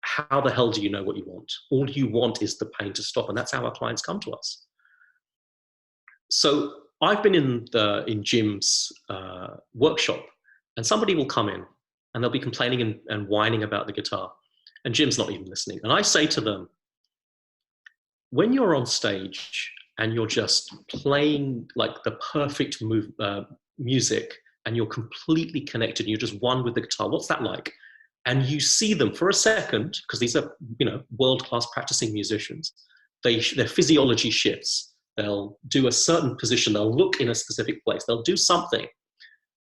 how the hell do you know what you want? All you want is the pain to stop, and that's how our clients come to us. So I've been in Jim's workshop, and somebody will come in, and they'll be complaining and whining about the guitar, and Jim's not even listening. And I say to them, when you're on stage and you're just playing like the perfect music, and you're completely connected, and you're just one with the guitar, what's that like? And you see them for a second, because these are, world-class practicing musicians, their physiology shifts. They'll do a certain position, they'll look in a specific place, they'll do something,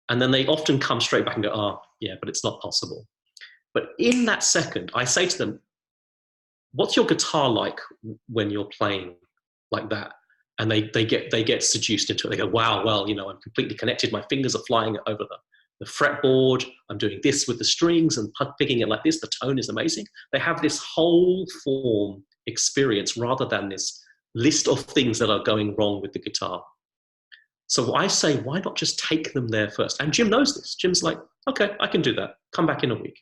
and then they often come straight back and go, yeah, but it's not possible. But in that second, I say to them, what's your guitar like when you're playing like that? And they get seduced into it. They go, wow, well, I'm completely connected, my fingers are flying over the fretboard, I'm doing this with the strings and picking it like this, the tone is amazing. They have this whole form experience rather than this list of things that are going wrong with the guitar. So I say, why not just take them there first? And Jim knows this. Jim's like, okay, I can do that. Come back in a week.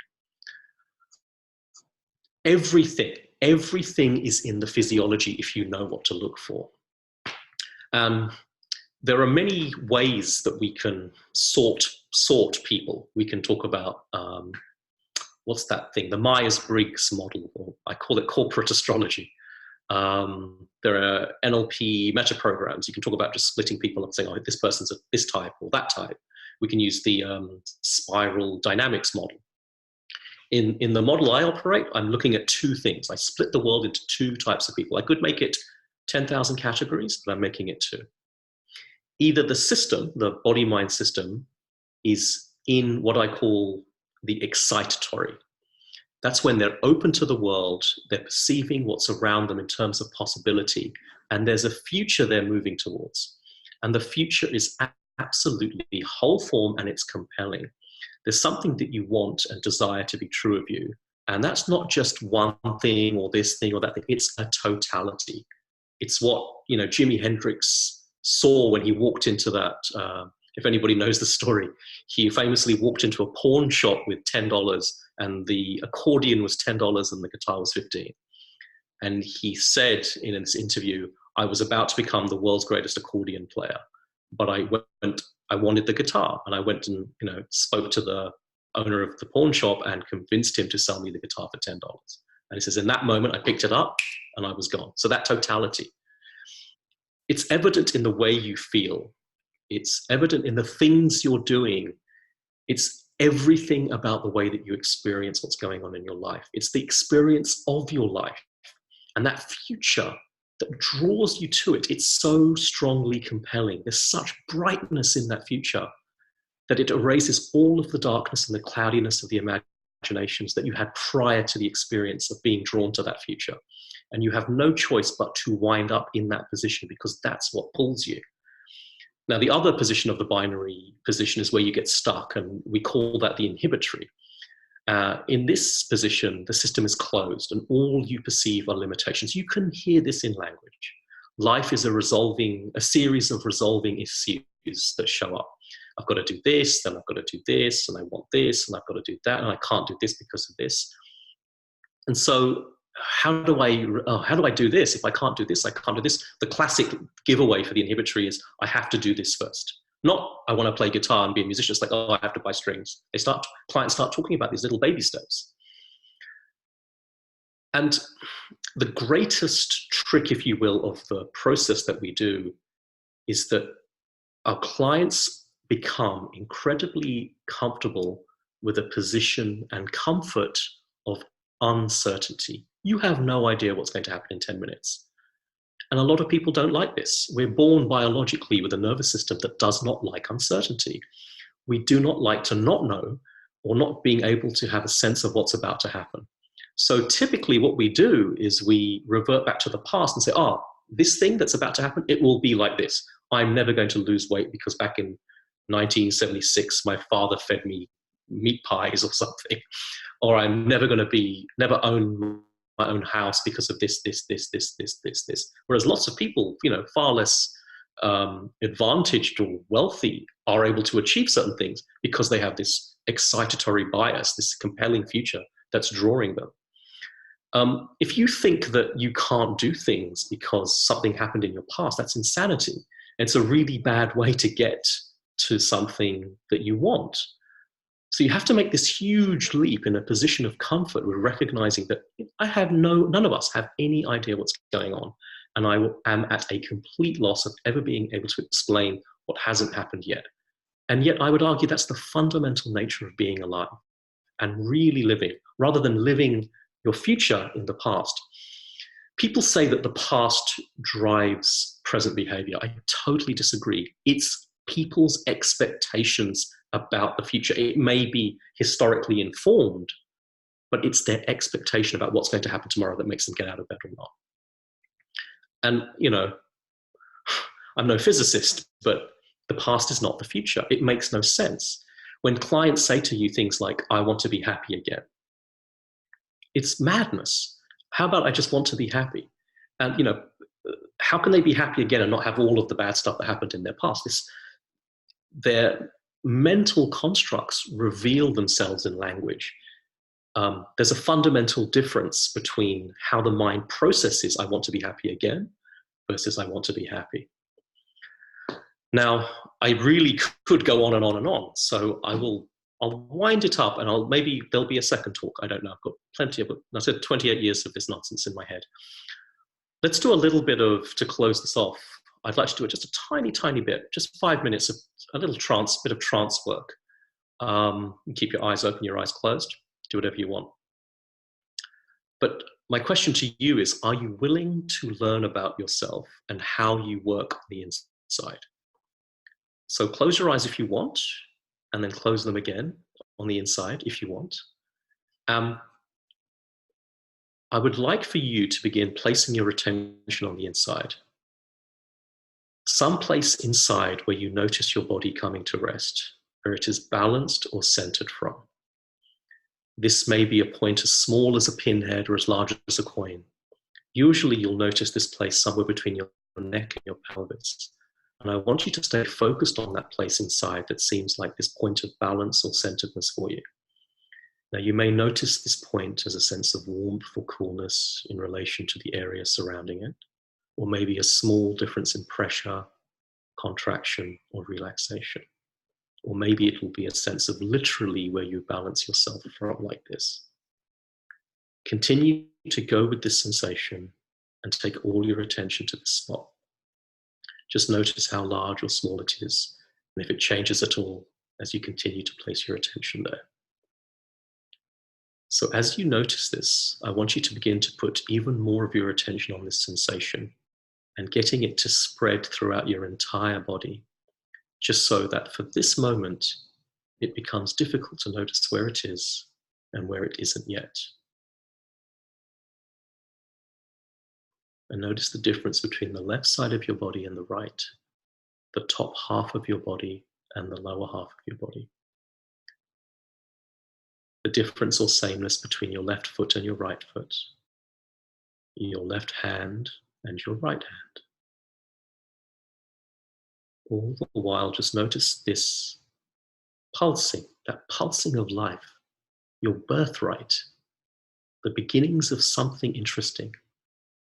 Everything is in the physiology if you know what to look for. There are many ways that we can sort people. We can talk about, what's that thing? The Myers-Briggs model, or I call it corporate astrology. There are NLP meta programs. You can talk about just splitting people up, saying, oh, this person's this type or that type. We can use the spiral dynamics model. In the model I operate, I'm looking at two things. I split the world into two types of people. I could make it 10,000 categories, but I'm making it two. Either the system, the body-mind system, is in what I call the excitatory. That's when they're open to the world, they're perceiving what's around them in terms of possibility, and there's a future they're moving towards. And the future is absolutely whole form, and it's compelling. There's something that you want and desire to be true of you. And that's not just one thing or this thing or that thing. It's a totality. It's what, you know, Jimi Hendrix saw when he walked into that, if anybody knows the story, he famously walked into a pawn shop with $10 and the accordion was $10 and the guitar was $15. And he said in this interview, I was about to become the world's greatest accordion player, but I wanted the guitar, and I went and, you know, spoke to the owner of the pawn shop and convinced him to sell me the guitar for $10. And he says, in that moment, I picked it up and I was gone. So that totality, it's evident in the way you feel. It's evident in the things you're doing. It's everything about the way that you experience what's going on in your life. It's the experience of your life and that future that draws you to it. It's so strongly compelling. There's such brightness in that future that it erases all of the darkness and the cloudiness of the imaginations that you had prior to the experience of being drawn to that future. And you have no choice but to wind up in that position because that's what pulls you. Now, the other position of the binary position is where you get stuck, and we call that the inhibitory. In this position, the system is closed and all you perceive are limitations. You can hear this in language. Life is a series of resolving issues that show up. I've got to do this, then I've got to do this, and I want this, and I've got to do that, and I can't do this because of this. And so how do I do this? If I can't do this, I can't do this. The classic giveaway for the inhibitory is I have to do this first. Not I want to play guitar and be a musician. It's like, oh, I have to buy strings. Clients start talking about these little baby steps. And the greatest trick, if you will, of the process that we do is that our clients become incredibly comfortable with a position and comfort of uncertainty. You have no idea what's going to happen in 10 minutes. And a lot of people don't like this. We're born biologically with a nervous system that does not like uncertainty. We do not like to not know or not being able to have a sense of what's about to happen. So typically what we do is we revert back to the past and say, this thing that's about to happen, it will be like this. I'm never going to lose weight because back in 1976, my father fed me meat pies or something. Or I'm never own my own house because of this. Whereas lots of people, far less advantaged or wealthy are able to achieve certain things because they have this excitatory bias, this compelling future that's drawing them. If you think that you can't do things because something happened in your past, that's insanity. It's a really bad way to get to something that you want. So you have to make this huge leap in a position of comfort with recognizing that none of us have any idea what's going on. And I am at a complete loss of ever being able to explain what hasn't happened yet. And yet I would argue that's the fundamental nature of being alive and really living, rather than living your future in the past. People say that the past drives present behavior. I totally disagree. It's people's expectations about the future. It may be historically informed, but it's their expectation about what's going to happen tomorrow that makes them get out of bed or not. And, I'm no physicist, but the past is not the future. It makes no sense. When clients say to you things like, I want to be happy again, it's madness. How about I just want to be happy? And, how can they be happy again and not have all of the bad stuff that happened in their past? Their mental constructs reveal themselves in language. There's a fundamental difference between how the mind processes I want to be happy again versus I want to be happy. Now, I really could go on and on and on, so I'll wind it up, and maybe there'll be a second talk. I don't know. I've got plenty of it. I said 28 years of this nonsense in my head. Let's do a little bit of, to close this off, I'd like to do it just a tiny, tiny bit, just 5 minutes of a little bit of trance work. Keep your eyes open, your eyes closed, do whatever you want. But my question to you is, are you willing to learn about yourself and how you work on the inside? So close your eyes if you want, and then close them again on the inside if you want. I would like for you to begin placing your attention on the inside. Some place inside where you notice your body coming to rest, where it is balanced or centered from. This may be a point as small as a pinhead or as large as a coin. Usually you'll notice this place somewhere between your neck and your pelvis. And I want you to stay focused on that place inside that seems like this point of balance or centeredness for you. Now, you may notice this point as a sense of warmth or coolness in relation to the area surrounding it, or maybe a small difference in pressure, contraction, or relaxation. Or maybe it will be a sense of literally where you balance yourself from like this. Continue to go with this sensation and take all your attention to this spot. Just notice how large or small it is, and if it changes at all as you continue to place your attention there. So as you notice this, I want you to begin to put even more of your attention on this sensation and getting it to spread throughout your entire body, just so that for this moment, it becomes difficult to notice where it is and where it isn't yet. And notice the difference between the left side of your body and the right, the top half of your body and the lower half of your body. The difference or sameness between your left foot and your right foot, your left hand and your right hand. All the while, just notice this pulsing, that pulsing of life, your birthright, the beginnings of something interesting.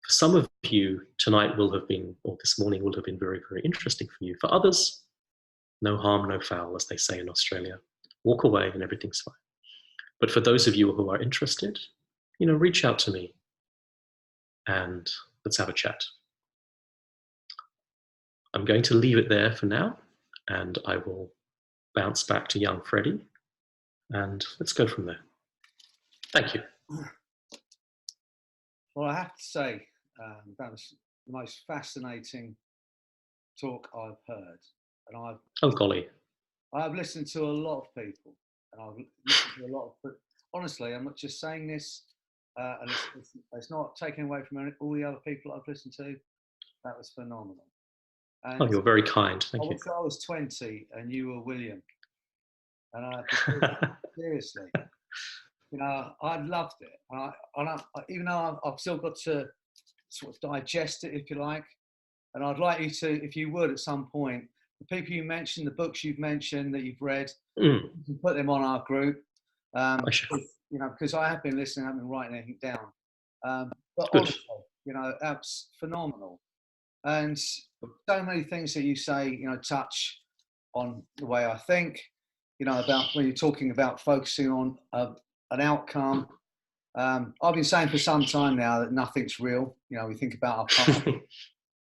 For some of you, tonight will have been, or this morning will have been very, very interesting for you. For others, no harm, no foul, as they say in Australia. Walk away and everything's fine. But for those of you who are interested, reach out to me and let's have a chat. I'm going to leave it there for now, and I will bounce back to young Freddie, and let's go from there. Thank you. Well, I have to say, that was the most fascinating talk I've heard. And oh, golly. I've listened to a lot of people, and I've listened to a lot of, but honestly, I'm not just saying this, and it's not taken away from all the other people I've listened to. That was phenomenal. And oh, you're very kind. Thank you. I was 20 and you were William. And seriously, I loved it. And even though I've still got to sort of digest it, if you like, and I'd like you to, if you would, at some point, the people you mentioned, the books you've mentioned that you've read, you can put them on our group. Because I have been listening, I haven't been writing anything down. But honestly, that's phenomenal. And so many things that you say, touch on the way I think, about when you're talking about focusing on an outcome. I've been saying for some time now that nothing's real. We think about our past.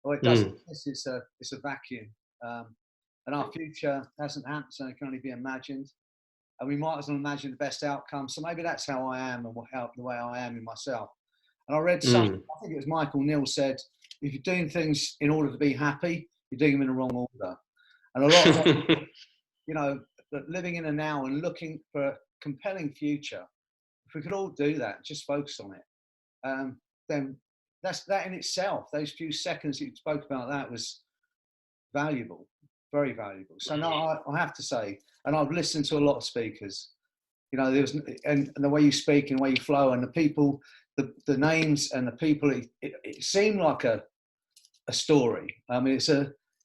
Well, it doesn't. It's a vacuum. And our future hasn't happened, so it can only be imagined. And we might as well imagine the best outcome. So maybe that's how I am and the way I am in myself. And I read something, I think it was Michael Neal said, if you're doing things in order to be happy, you're doing them in the wrong order. And a lot of people, living in a now and looking for a compelling future, if we could all do that, just focus on it, then that in itself, those few seconds you spoke about, that was valuable, very valuable. So no, I have to say, and I've listened to a lot of speakers, and the way you speak and the way you flow and the people, the names and the people, it seemed like a story. I mean,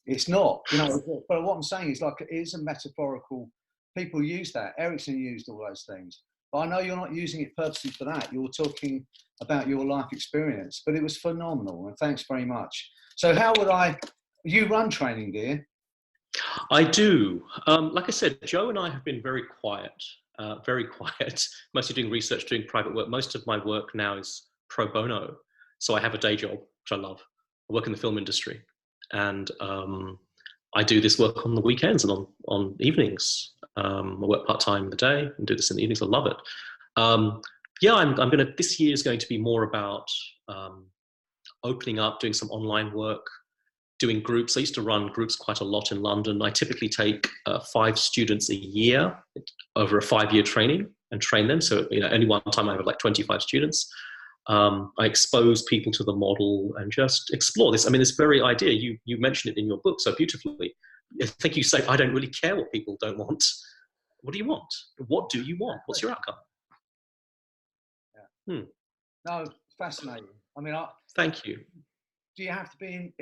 it's not, but what I'm saying is it is a metaphorical. People use that. Erickson used all those things. But I know you're not using it purposely for that. You're talking about your life experience, but it was phenomenal. And thanks very much. So how would you run training, do you? I do. Like I said, Joe and I have been very quiet, mostly doing research, doing private work. Most of my work now is pro bono. So I have a day job, which I love. I work in the film industry, and I do this work on the weekends and on evenings. I work part-time in the day and do this in the evenings. I love it. Yeah, I'm gonna, this year is going to be more about opening up, doing some online work, doing groups. I used to run groups quite a lot in London. I typically take 5 students a year over a 5-year training and train them. So, you know, only one time I have like 25 students. I expose people to the model and just explore this. I mean, this very idea, you mentioned it in your book so beautifully. I think you say, I don't really care what people don't want. What do you want? What do you want? What's your outcome? Yeah. No, fascinating. I mean, thank you. Do you have to be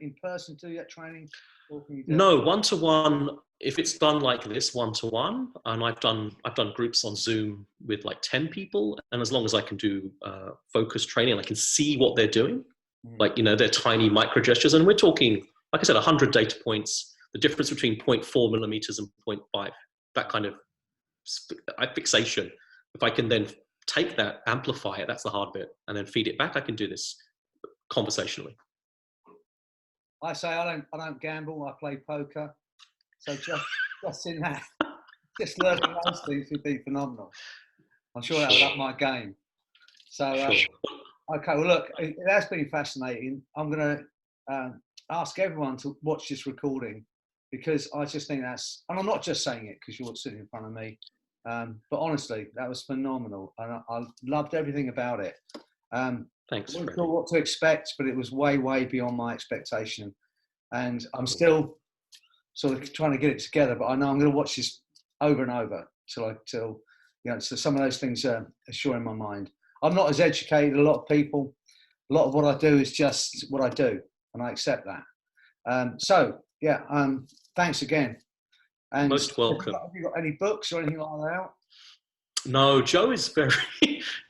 in person to do that training? Or can you do No, one-to-one. If it's done like this, one-to-one, and I've done groups on Zoom with like 10 people, and as long as I can do focused training, I can see what they're doing, like, you know, their tiny micro gestures, and we're talking, like I said, 100 data points, the difference between 0.4 millimeters and 0.5, that kind of fixation. If I can then take that, amplify it, that's the hard bit, and then feed it back, I can do this conversationally. I say I don't gamble. I play poker. So just in that, just learning those things would be phenomenal. I'm sure that would up my game. So okay, well look, it has been fascinating. I'm going to ask everyone to watch this recording, because I just think that's, and I'm not just saying it because you're sitting in front of me, but honestly, that was phenomenal, and I loved everything about it. Thanks, I wasn't sure what to expect, but it was way, way beyond my expectation. And I'm still sort of trying to get it together, but I know I'm going to watch this over and over till you know, so some of those things are sure in my mind. I'm not as educated as a lot of people. A lot of what I do is just what I do, and I accept that. So yeah, thanks again. And most welcome. Have you got any books or anything like that out? No, Joe is very,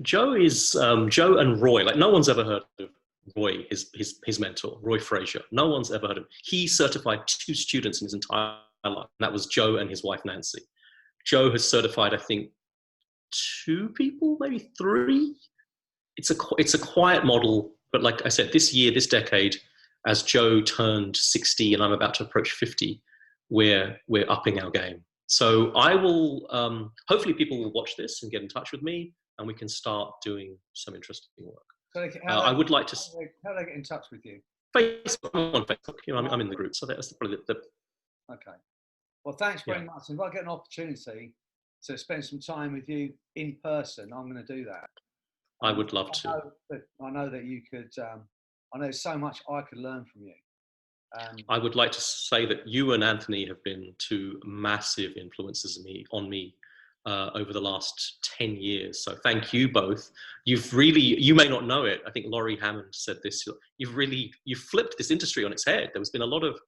Joe and Roy, like no one's ever heard of Roy, his mentor, Roy Frazier. No one's ever heard of him. He certified 2 students in his entire life, and that was Joe and his wife, Nancy. Joe has certified, I think, 2 people, maybe 3. It's a quiet model, but like I said, this year, this decade, as Joe turned 60 and I'm about to approach 50, we're upping our game. So I will, hopefully people will watch this and get in touch with me, and we can start doing some interesting work. So I would like to... How do they get in touch with you? Facebook, I'm on Facebook. You know, I'm in the group, so that's probably the... Okay. Well, thanks very much. If I get an opportunity to spend some time with you in person, I'm going to do that. I would love to. I know that you could, I know so much I could learn from you. I would like to say that you and Anthony have been 2 massive influences on me over the last 10 years. So thank you both. You may not know it. I think Laurie Hamand said this. You've flipped this industry on its head. There's been a lot of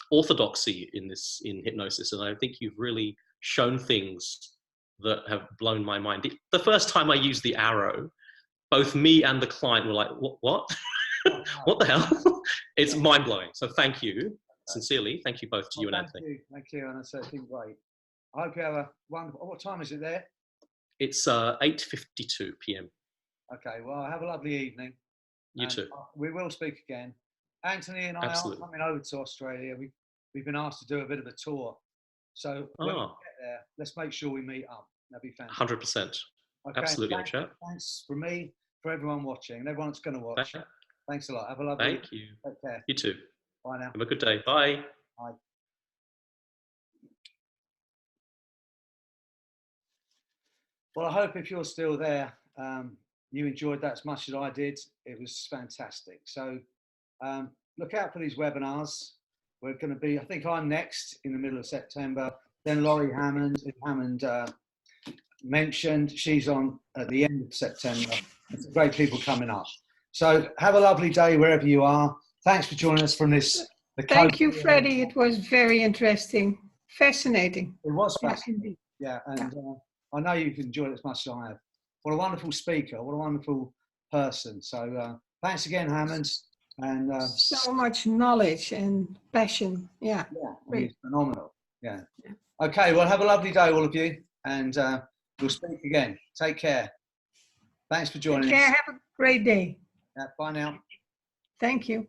orthodoxy in hypnosis, and I think you've really shown things that have blown my mind. The first time I used the arrow, both me and the client were like, what? What the hell? It's mind-blowing. So thank you, sincerely. Thank you both to you and Anthony. Thank you, and it's been great. I hope you have a wonderful... What time is it there? It's 8:52 p.m. Okay, well, have a lovely evening. You too. We will speak again. Anthony and I are coming over to Australia. We've been asked to do a bit of a tour. So when we get there, let's make sure we meet up. That'd be fantastic. 100%. Okay, absolutely, thanks from me, for everyone watching, and everyone that's going to watch. Thanks a lot. Have a lovely evening. Thank you. Take care. You too. Bye now. Have a good day. Bye. Bye. Well, I hope if you're still there, you enjoyed that as much as I did. It was fantastic. So look out for these webinars. We're going to be, I think I'm next in the middle of September. Then Laurie Hamand, mentioned, she's on at the end of September. There's some great people coming up. So have a lovely day wherever you are. Thanks for joining us from this. Thank you, Freddie. It was very interesting, fascinating. It was fascinating. Yeah, and I know you've enjoyed it as much as I have. What a wonderful speaker. What a wonderful person. So thanks again, Hamand. And so much knowledge and passion. Yeah. It's phenomenal. Yeah. Okay, well, have a lovely day, all of you. And we'll speak again. Take care. Thanks for joining us. Take care. Have a great day. Bye now. Thank you.